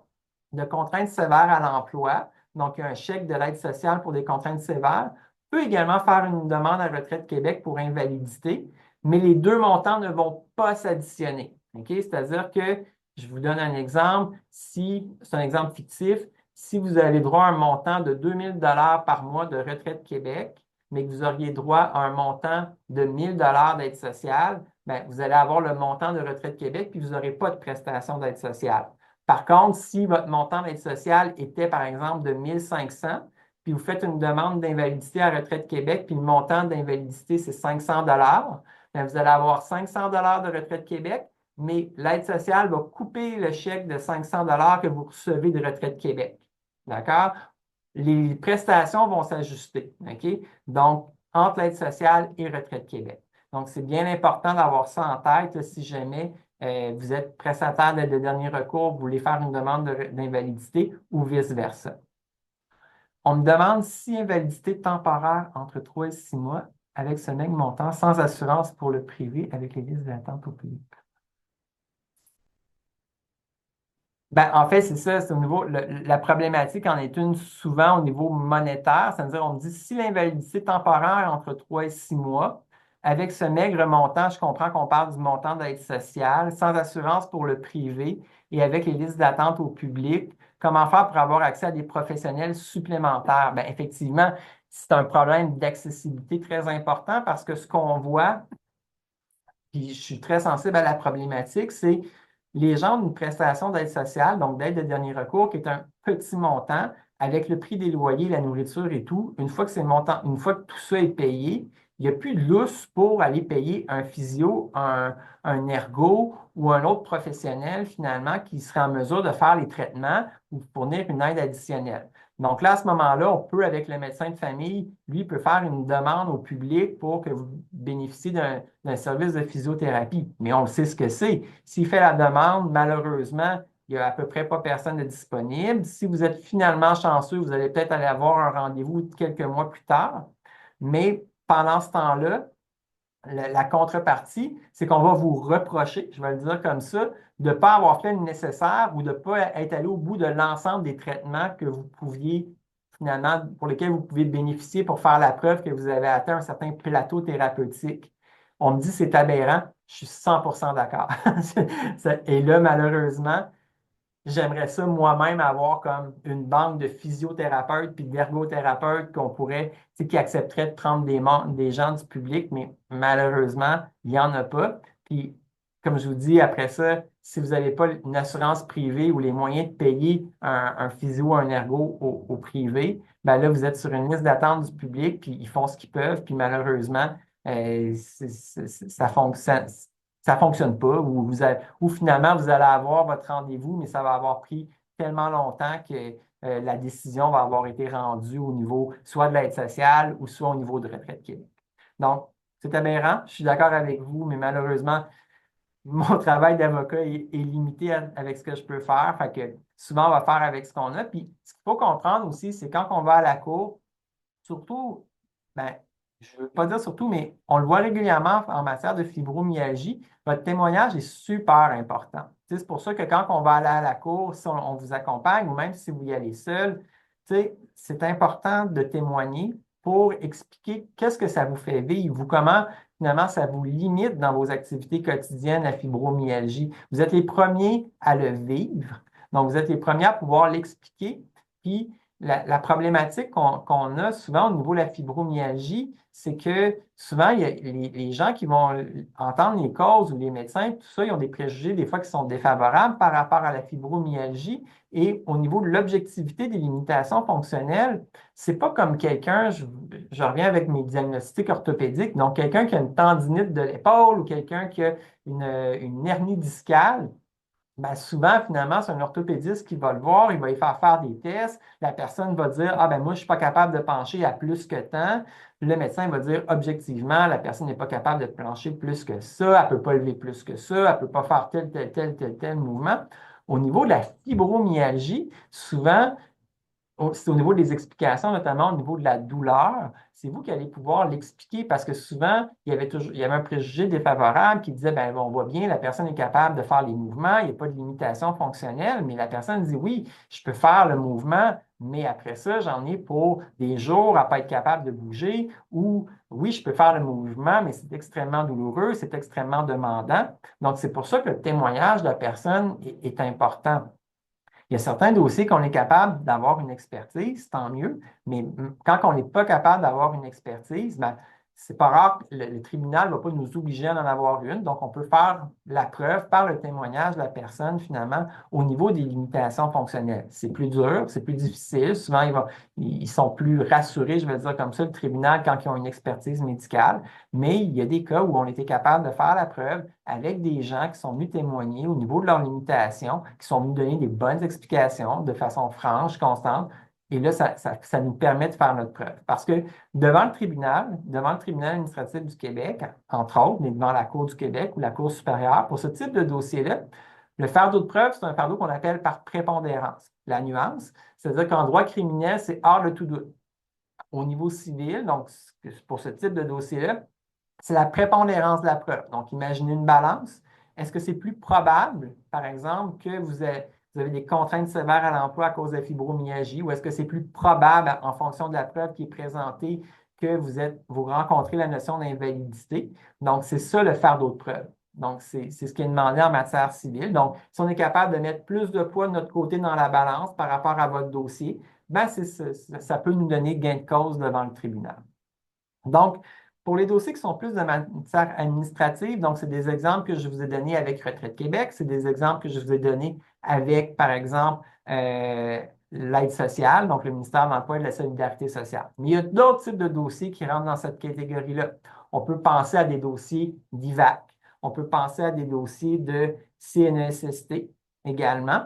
de contraintes sévères à l'emploi, donc un chèque de l'aide sociale pour des contraintes sévères, peut également faire une demande à Retraite Québec pour invalidité, mais les deux montants ne vont pas s'additionner. OK? C'est-à-dire que, je vous donne un exemple, si c'est un exemple fictif, si vous avez droit à un montant de 2 000 $ par mois de Retraite Québec, mais que vous auriez droit à un montant de 1 000 $ d'aide sociale, bien, vous allez avoir le montant de Retraite Québec, puis vous n'aurez pas de prestation d'aide sociale. Par contre, si votre montant d'aide sociale était, par exemple, de 1 500, puis vous faites une demande d'invalidité à Retraite Québec, puis le montant d'invalidité, c'est 500 $, bien, vous allez avoir 500 $ de Retraite Québec, mais l'aide sociale va couper le chèque de 500 $ que vous recevez de Retraite Québec. D'accord? Les prestations vont s'ajuster. OK? Donc, entre l'aide sociale et Retraite Québec. Donc, c'est bien important d'avoir ça en tête là, si jamais vous êtes prestataire d'aide de dernier recours, vous voulez faire une demande d'invalidité ou vice-versa. On me demande si invalidité temporaire entre 3 et 6 mois avec ce même montant sans assurance pour le privé avec les listes d'attente au public. Ben, en fait, c'est ça, c'est au niveau, la problématique en est une souvent au niveau monétaire, c'est-à-dire on me dit si l'invalidité temporaire est entre 3 et 6 mois, avec ce maigre montant, je comprends qu'on parle du montant d'aide sociale, sans assurance pour le privé et avec les listes d'attente au public, comment faire pour avoir accès à des professionnels supplémentaires? Ben, effectivement, c'est un problème d'accessibilité très important parce que ce qu'on voit, puis je suis très sensible à la problématique, c'est les gens ont une prestation d'aide sociale, donc d'aide de dernier recours, qui est un petit montant avec le prix des loyers, la nourriture et tout. Une fois que tout ça est payé, il n'y a plus de lousse pour aller payer un physio, un ergo ou un autre professionnel finalement qui serait en mesure de faire les traitements ou fournir une aide additionnelle. Donc là, à ce moment-là, on peut, avec le médecin de famille, lui, peut faire une demande au public pour que vous bénéficiez d'un service de physiothérapie. Mais on le sait ce que c'est. S'il fait la demande, malheureusement, il n'y a à peu près pas personne de disponible. Si vous êtes finalement chanceux, vous allez peut-être aller avoir un rendez-vous quelques mois plus tard. Mais pendant ce temps-là, la contrepartie, c'est qu'on va vous reprocher, je vais le dire comme ça, de ne pas avoir fait le nécessaire ou de ne pas être allé au bout de l'ensemble des traitements que vous pouviez, finalement, pour lesquels vous pouvez bénéficier pour faire la preuve que vous avez atteint un certain plateau thérapeutique. On me dit c'est aberrant, je suis 100% d'accord. Et là, malheureusement, j'aimerais ça moi-même avoir comme une banque de physiothérapeutes puis d'ergothérapeutes qu'on pourrait, tu sais, qui accepteraient de prendre des gens du public, mais malheureusement, il n'y en a pas. Puis, comme je vous dis, après ça, si vous n'avez pas une assurance privée ou les moyens de payer un physio ou un ergo au privé, ben là, vous êtes sur une liste d'attente du public, puis ils font ce qu'ils peuvent, puis malheureusement, ça fonctionne. Ça ne fonctionne pas, ou finalement, vous allez avoir votre rendez-vous, mais ça va avoir pris tellement longtemps que la décision va avoir été rendue au niveau soit de l'aide sociale ou soit au niveau de Retraite Québec. Donc, c'est aberrant, je suis d'accord avec vous, mais malheureusement, mon travail d'avocat est limité avec ce que je peux faire. Fait que souvent, on va faire avec ce qu'on a. Puis, ce qu'il faut comprendre aussi, c'est quand on va à la cour, surtout, ben, je ne veux pas dire surtout, mais on le voit régulièrement en matière de fibromyalgie. Votre témoignage est super important. Tu sais, c'est pour ça que quand on va aller à la cour, si on vous accompagne ou même si vous y allez seul, tu sais, c'est important de témoigner pour expliquer qu'est-ce que ça vous fait vivre ou comment finalement ça vous limite dans vos activités quotidiennes à fibromyalgie. Vous êtes les premiers à le vivre, donc vous êtes les premiers à pouvoir l'expliquer. Puis la problématique qu'on a souvent au niveau de la fibromyalgie, c'est que souvent, il y a les gens qui vont entendre les causes ou les médecins, tout ça, ils ont des préjugés des fois qui sont défavorables par rapport à la fibromyalgie. Et au niveau de l'objectivité des limitations fonctionnelles, c'est pas comme quelqu'un, je reviens avec mes diagnostics orthopédiques, donc quelqu'un qui a une tendinite de l'épaule ou quelqu'un qui a une hernie discale. Ben souvent, finalement, c'est un orthopédiste qui va le voir, il va y faire des tests. La personne va dire, ah ben moi, je ne suis pas capable de pencher à plus que tant. Le médecin va dire, objectivement, la personne n'est pas capable de plancher plus que ça, elle ne peut pas lever plus que ça, elle ne peut pas faire tel mouvement. Au niveau de la fibromyalgie, souvent, c'est au niveau des explications, notamment au niveau de la douleur, c'est vous qui allez pouvoir l'expliquer parce que souvent, il y avait un préjugé défavorable qui disait, ben, on voit bien, la personne est capable de faire les mouvements, il n'y a pas de limitation fonctionnelle, mais la personne dit, oui, je peux faire le mouvement, Mais après ça, j'en ai pour des jours à ne pas être capable de bouger ou oui, je peux faire le mouvement, mais c'est extrêmement douloureux, c'est extrêmement demandant. Donc, c'est pour ça que le témoignage de la personne est important. Il y a certains dossiers qu'on est capable d'avoir une expertise, tant mieux, mais quand on n'est pas capable d'avoir une expertise, ben, c'est pas rare que le tribunal ne va pas nous obliger à en avoir une. Donc, on peut faire la preuve par le témoignage de la personne, finalement, au niveau des limitations fonctionnelles. C'est plus dur, c'est plus difficile. Souvent, ils sont plus rassurés, je vais dire comme ça, le tribunal, quand ils ont une expertise médicale. Mais il y a des cas où on était capable de faire la preuve avec des gens qui sont venus témoigner au niveau de leurs limitations, qui sont venus donner des bonnes explications de façon franche, constante. Et là, ça nous permet de faire notre preuve. Parce que devant le tribunal administratif du Québec, entre autres, mais devant la Cour du Québec ou la Cour supérieure, pour ce type de dossier-là, le fardeau de preuve, c'est un fardeau qu'on appelle par prépondérance. La nuance, c'est-à-dire qu'en droit criminel, c'est hors de tout doute. Au niveau civil, donc pour ce type de dossier-là, c'est la prépondérance de la preuve. Donc, imaginez une balance. Est-ce que c'est plus probable, par exemple, que vous avez des contraintes sévères à l'emploi à cause de la fibromyalgie, ou est-ce que c'est plus probable, en fonction de la preuve qui est présentée, que vous rencontrez la notion d'invalidité? Donc, c'est ça le fardeau de preuve. Donc, c'est ce qui est demandé en matière civile. Donc, si on est capable de mettre plus de poids de notre côté dans la balance par rapport à votre dossier, ben, ça peut nous donner gain de cause devant le tribunal. Donc, pour les dossiers qui sont plus de matière administrative, donc c'est des exemples que je vous ai donnés avec Retraite Québec, c'est des exemples que je vous ai donnés avec, par exemple, l'aide sociale, donc le ministère de l'Emploi et de la Solidarité sociale. Mais il y a d'autres types de dossiers qui rentrent dans cette catégorie-là. On peut penser à des dossiers d'IVAC, on peut penser à des dossiers de CNESST également.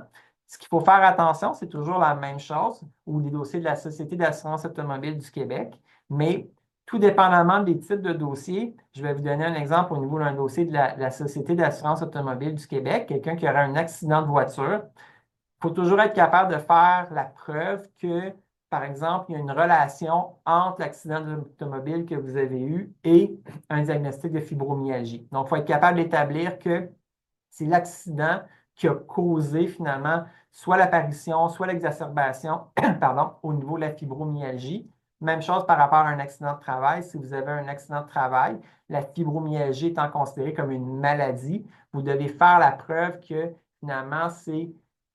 Ce qu'il faut faire attention, c'est toujours la même chose, ou les dossiers de la Société d'assurance automobile du Québec, mais tout dépendamment des types de dossiers, je vais vous donner un exemple au niveau d'un dossier de la Société d'assurance automobile du Québec, quelqu'un qui aura un accident de voiture. Il faut toujours être capable de faire la preuve que, par exemple, il y a une relation entre l'accident d'automobile que vous avez eu et un diagnostic de fibromyalgie. Donc, il faut être capable d'établir que c'est l'accident qui a causé finalement soit l'apparition, soit l'exacerbation, pardon, au niveau de la fibromyalgie. Même chose par rapport à un accident de travail. Si vous avez un accident de travail, la fibromyalgie étant considérée comme une maladie, vous devez faire la preuve que finalement, c'est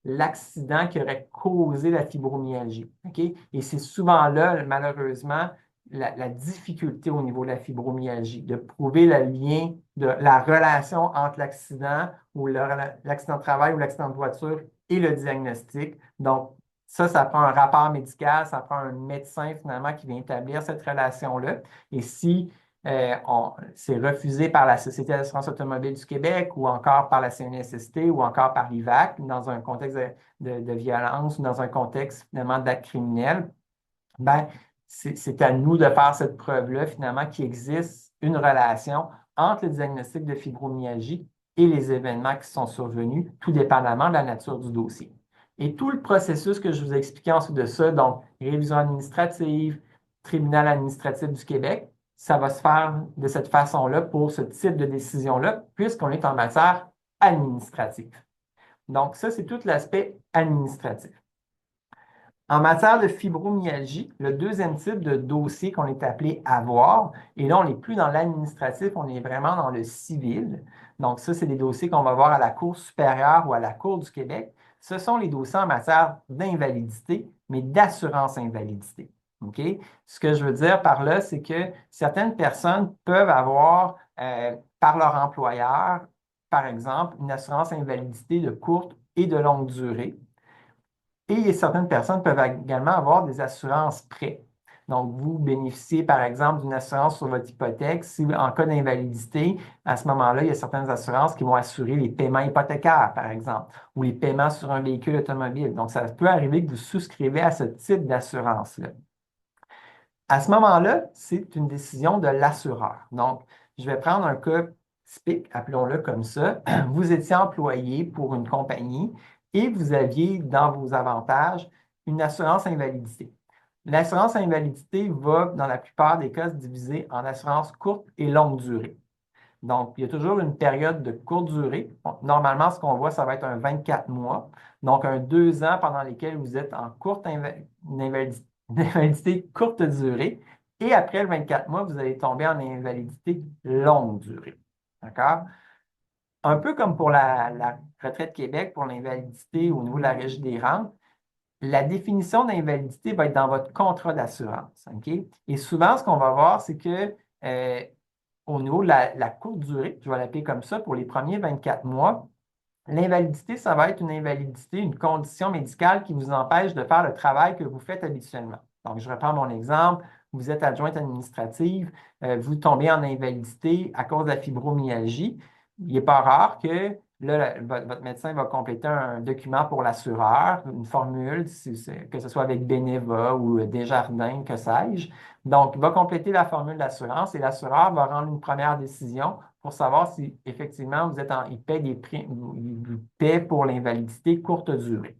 l'accident qui aurait causé la fibromyalgie. Okay? Et c'est souvent là, malheureusement, la difficulté au niveau de la fibromyalgie, de prouver le lien, de la relation entre l'accident ou l'accident de travail ou l'accident de voiture et le diagnostic. Donc, ça prend un rapport médical, ça prend un médecin finalement qui vient établir cette relation-là. Et si c'est refusé par la Société d'assurance automobile du Québec ou encore par la CNSST ou encore par l'IVAC dans un contexte de violence ou dans un contexte finalement d'acte criminel, ben, c'est à nous de faire cette preuve-là, finalement, qu'il existe une relation entre le diagnostic de fibromyalgie et les événements qui sont survenus, tout dépendamment de la nature du dossier. Et tout le processus que je vous ai expliqué ensuite de ça, donc révision administrative, tribunal administratif du Québec, ça va se faire de cette façon-là pour ce type de décision-là, puisqu'on est en matière administrative. Donc, ça, c'est tout l'aspect administratif. En matière de fibromyalgie, le deuxième type de dossier qu'on est appelé à voir, et là, on n'est plus dans l'administratif, on est vraiment dans le civil. Donc, ça, c'est des dossiers qu'on va voir à la Cour supérieure ou à la Cour du Québec. Ce sont les dossiers en matière d'invalidité, mais d'assurance invalidité. OK? Ce que je veux dire par là, c'est que certaines personnes peuvent avoir, par leur employeur, par exemple, une assurance invalidité de courte et de longue durée. Et certaines personnes peuvent également avoir des assurances prêts. Donc, vous bénéficiez, par exemple, d'une assurance sur votre hypothèque. Si en cas d'invalidité, à ce moment-là, il y a certaines assurances qui vont assurer les paiements hypothécaires, par exemple, ou les paiements sur un véhicule automobile. Donc, ça peut arriver que vous souscrivez à ce type d'assurance-là. À ce moment-là, c'est une décision de l'assureur. Donc, je vais prendre un cas typique, appelons-le comme ça. Vous étiez employé pour une compagnie et vous aviez dans vos avantages une assurance invalidité. L'assurance invalidité va, dans la plupart des cas, se diviser en assurance courte et longue durée. Donc, il y a toujours une période de courte durée. Normalement, ce qu'on voit, ça va être un 24 mois. Donc, un 2 ans pendant lesquels vous êtes en une une invalidité courte durée. Et après le 24 mois, vous allez tomber en invalidité longue durée. D'accord? Un peu comme pour la retraite Québec, pour l'invalidité au niveau de la Régie des rentes, la définition d'invalidité va être dans votre contrat d'assurance. OK? Et souvent, ce qu'on va voir, c'est que euh, au niveau de la courte durée, je vais l'appeler comme ça, pour les premiers 24 mois, l'invalidité, ça va être une invalidité, une condition médicale qui vous empêche de faire le travail que vous faites habituellement. Donc, je reprends mon exemple. Vous êtes adjointe administrative, vous tombez en invalidité à cause de la fibromyalgie. Il n'est pas rare que là, votre médecin va compléter un document pour l'assureur, une formule, que ce soit avec Beneva ou Desjardins, que sais-je. Donc, il va compléter la formule d'assurance et l'assureur va rendre une première décision pour savoir si effectivement il paie des prix, il vous paie pour l'invalidité courte durée.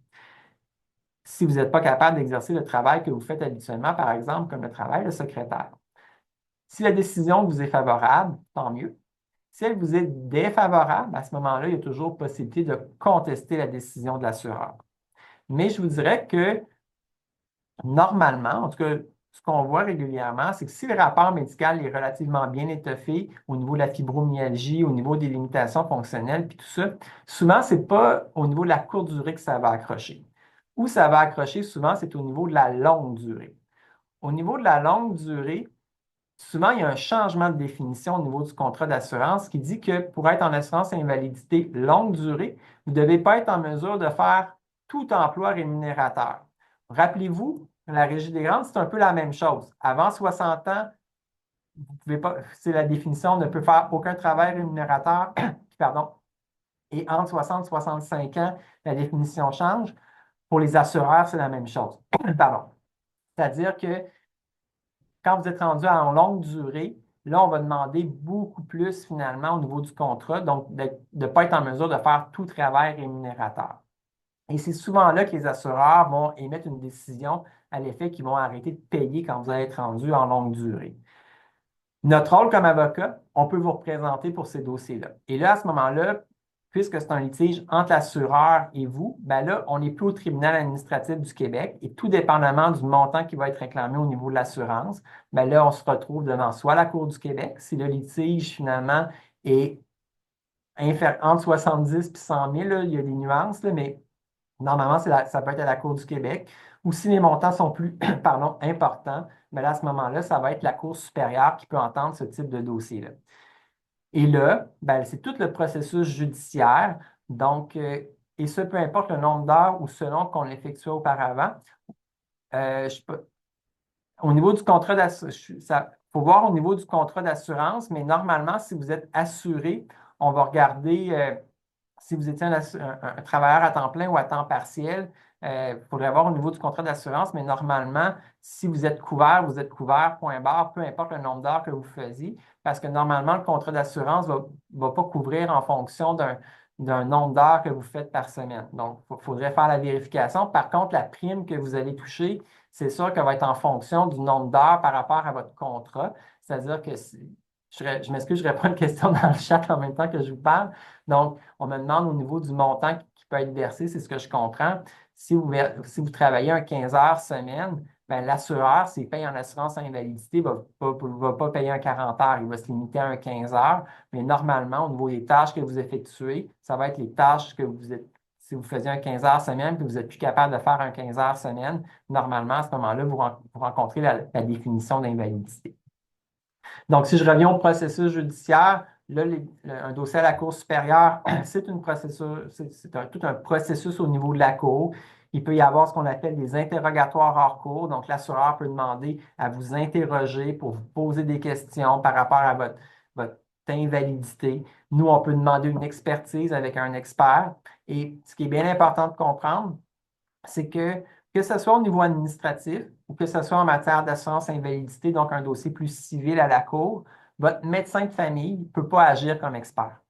Si vous n'êtes pas capable d'exercer le travail que vous faites habituellement, par exemple, comme le travail de secrétaire. Si la décision vous est favorable, tant mieux. Si elle vous est défavorable, à ce moment-là, il y a toujours possibilité de contester la décision de l'assureur. Mais je vous dirais que normalement, en tout cas, ce qu'on voit régulièrement, c'est que si le rapport médical est relativement bien étoffé au niveau de la fibromyalgie, au niveau des limitations fonctionnelles, puis tout ça, souvent, ce n'est pas au niveau de la courte durée que ça va accrocher. Où ça va accrocher, souvent, c'est au niveau de la longue durée. Au niveau de la longue durée, souvent, il y a un changement de définition au niveau du contrat d'assurance qui dit que pour être en assurance invalidité longue durée, vous ne devez pas être en mesure de faire tout emploi rémunérateur. Rappelez-vous, la Régie des rentes, c'est un peu la même chose. Avant 60 ans, vous pouvez pas, c'est la définition, ne peut faire aucun travail rémunérateur, pardon, et entre 60 et 65 ans, la définition change. Pour les assureurs, c'est la même chose. Pardon. C'est-à-dire que quand vous êtes rendu en longue durée, là, on va demander beaucoup plus finalement au niveau du contrat, donc de ne pas être en mesure de faire tout travail rémunérateur. Et c'est souvent là que les assureurs vont émettre une décision à l'effet qu'ils vont arrêter de payer quand vous allez être rendu en longue durée. Notre rôle comme avocat, on peut vous représenter pour ces dossiers-là. Et là, à ce moment-là, puisque c'est un litige entre l'assureur et vous, ben là, on n'est plus au tribunal administratif du Québec et tout dépendamment du montant qui va être réclamé au niveau de l'assurance, ben là, on se retrouve devant soit la Cour du Québec, si le litige finalement est entre 70 et 100 000, là, il y a des nuances, là, mais normalement, ça peut être à la Cour du Québec. Ou si les montants sont plus pardon, importants, mais là, à ce moment-là, ça va être la Cour supérieure qui peut entendre ce type de dossier-là. Et là, ben, c'est tout le processus judiciaire. Donc, et ce, peu importe le nombre d'heures ou selon qu'on l'effectuait auparavant. Au niveau du contrat d'assurance, il faut voir au niveau du contrat d'assurance, mais normalement, si vous êtes assuré, on va regarder si vous étiez un travailleur à temps plein ou à temps partiel, il faudrait voir au niveau du contrat d'assurance, mais normalement, si vous êtes couvert, point barre, peu importe le nombre d'heures que vous faisiez, parce que normalement, le contrat d'assurance ne va pas couvrir en fonction d'un nombre d'heures que vous faites par semaine. Donc, il faudrait faire la vérification. Par contre, la prime que vous allez toucher, c'est sûr qu'elle va être en fonction du nombre d'heures par rapport à votre contrat. C'est-à-dire que je m'excuse, je réponds à une question dans le chat en même temps que je vous parle. Donc, on me demande au niveau du montant qui peut être versé, c'est ce que je comprends. Si vous travaillez un 15 heures semaine, ben, l'assureur, s'il paye en assurance invalidité, ne va pas payer un 40 heures. Il va se limiter à un 15 heures. Mais normalement, au niveau des tâches que vous effectuez, ça va être les tâches que vous êtes. Si vous faisiez un 15 heures semaine et que vous n'êtes plus capable de faire un 15 heures semaine, normalement, à ce moment-là, vous rencontrez la définition d'invalidité. Donc, si je reviens au processus judiciaire, là, un dossier à la Cour supérieure, c'est tout un processus au niveau de la Cour. Il peut y avoir ce qu'on appelle des interrogatoires hors cours. Donc, l'assureur peut demander à vous interroger pour vous poser des questions par rapport à votre invalidité. Nous, on peut demander une expertise avec un expert. Et ce qui est bien important de comprendre, c'est que ce soit au niveau administratif ou que ce soit en matière d'assurance invalidité, donc un dossier plus civil à la Cour, votre médecin de famille ne peut pas agir comme expert.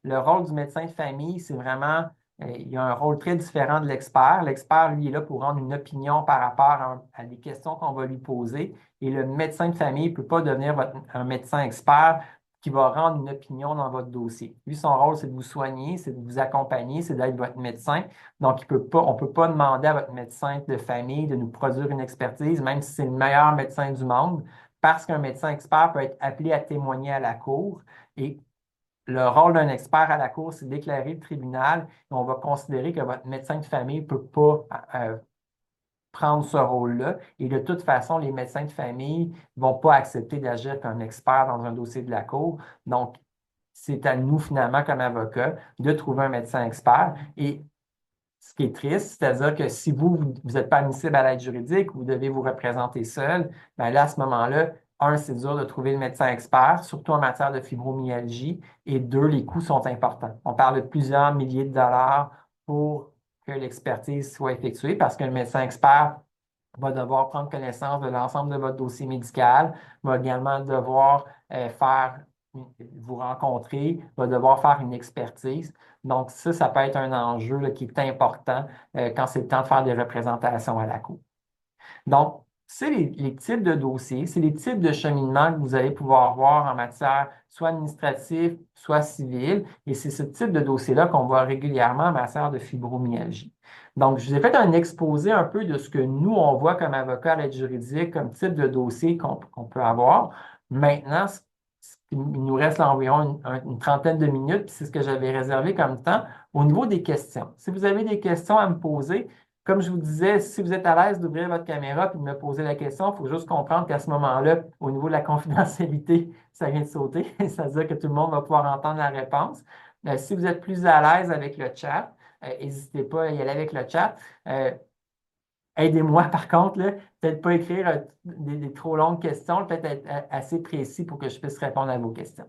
Le rôle du médecin de famille, c'est vraiment, il y a un rôle très différent de l'expert. L'expert, lui, est là pour rendre une opinion par rapport à des questions qu'on va lui poser. Et le médecin de famille ne peut pas devenir un médecin expert qui va rendre une opinion dans votre dossier. Lui, son rôle, c'est de vous soigner, c'est de vous accompagner, c'est d'être votre médecin. Donc, on ne peut pas demander à votre médecin de famille de nous produire une expertise, même si c'est le meilleur médecin du monde, parce qu'un médecin expert peut être appelé à témoigner à la cour. Et le rôle d'un expert à la cour, c'est d'éclairer le tribunal. Et on va considérer que votre médecin de famille ne peut pas prendre ce rôle-là. Et de toute façon, les médecins de famille ne vont pas accepter d'agir comme expert dans un dossier de la cour. Donc, c'est à nous, finalement, comme avocats, de trouver un médecin expert. Et ce qui est triste, c'est-à-dire que si vous n'êtes pas admissible à l'aide juridique, vous devez vous représenter seul, bien là, à ce moment-là, un, c'est dur de trouver le médecin expert, surtout en matière de fibromyalgie, et deux, les coûts sont importants. On parle de plusieurs milliers de dollars pour que l'expertise soit effectuée parce qu'un médecin expert va devoir prendre connaissance de l'ensemble de votre dossier médical, va également devoir vous rencontrer, va devoir faire une expertise. Donc, ça peut être un enjeu là, qui est important quand c'est le temps de faire des représentations à la cour. Donc, c'est les types de dossiers, c'est les types de cheminement que vous allez pouvoir voir en matière soit administrative, soit civile, et c'est ce type de dossier-là qu'on voit régulièrement en matière de fibromyalgie. Donc, je vous ai fait un exposé un peu de ce que nous, on voit comme avocat à l'aide juridique, comme type de dossier qu'on peut avoir. Maintenant, il nous reste là environ une trentaine de minutes, puis c'est ce que j'avais réservé comme temps au niveau des questions. Si vous avez des questions à me poser, comme je vous disais, si vous êtes à l'aise d'ouvrir votre caméra et de me poser la question, il faut juste comprendre qu'à ce moment-là, au niveau de la confidentialité, ça vient de sauter. Ça veut dire que tout le monde va pouvoir entendre la réponse. Si vous êtes plus à l'aise avec le chat, n'hésitez pas à y aller avec le chat. Aidez-moi, par contre, là, peut-être pas écrire des trop longues questions, peut-être être assez précis pour que je puisse répondre à vos questions.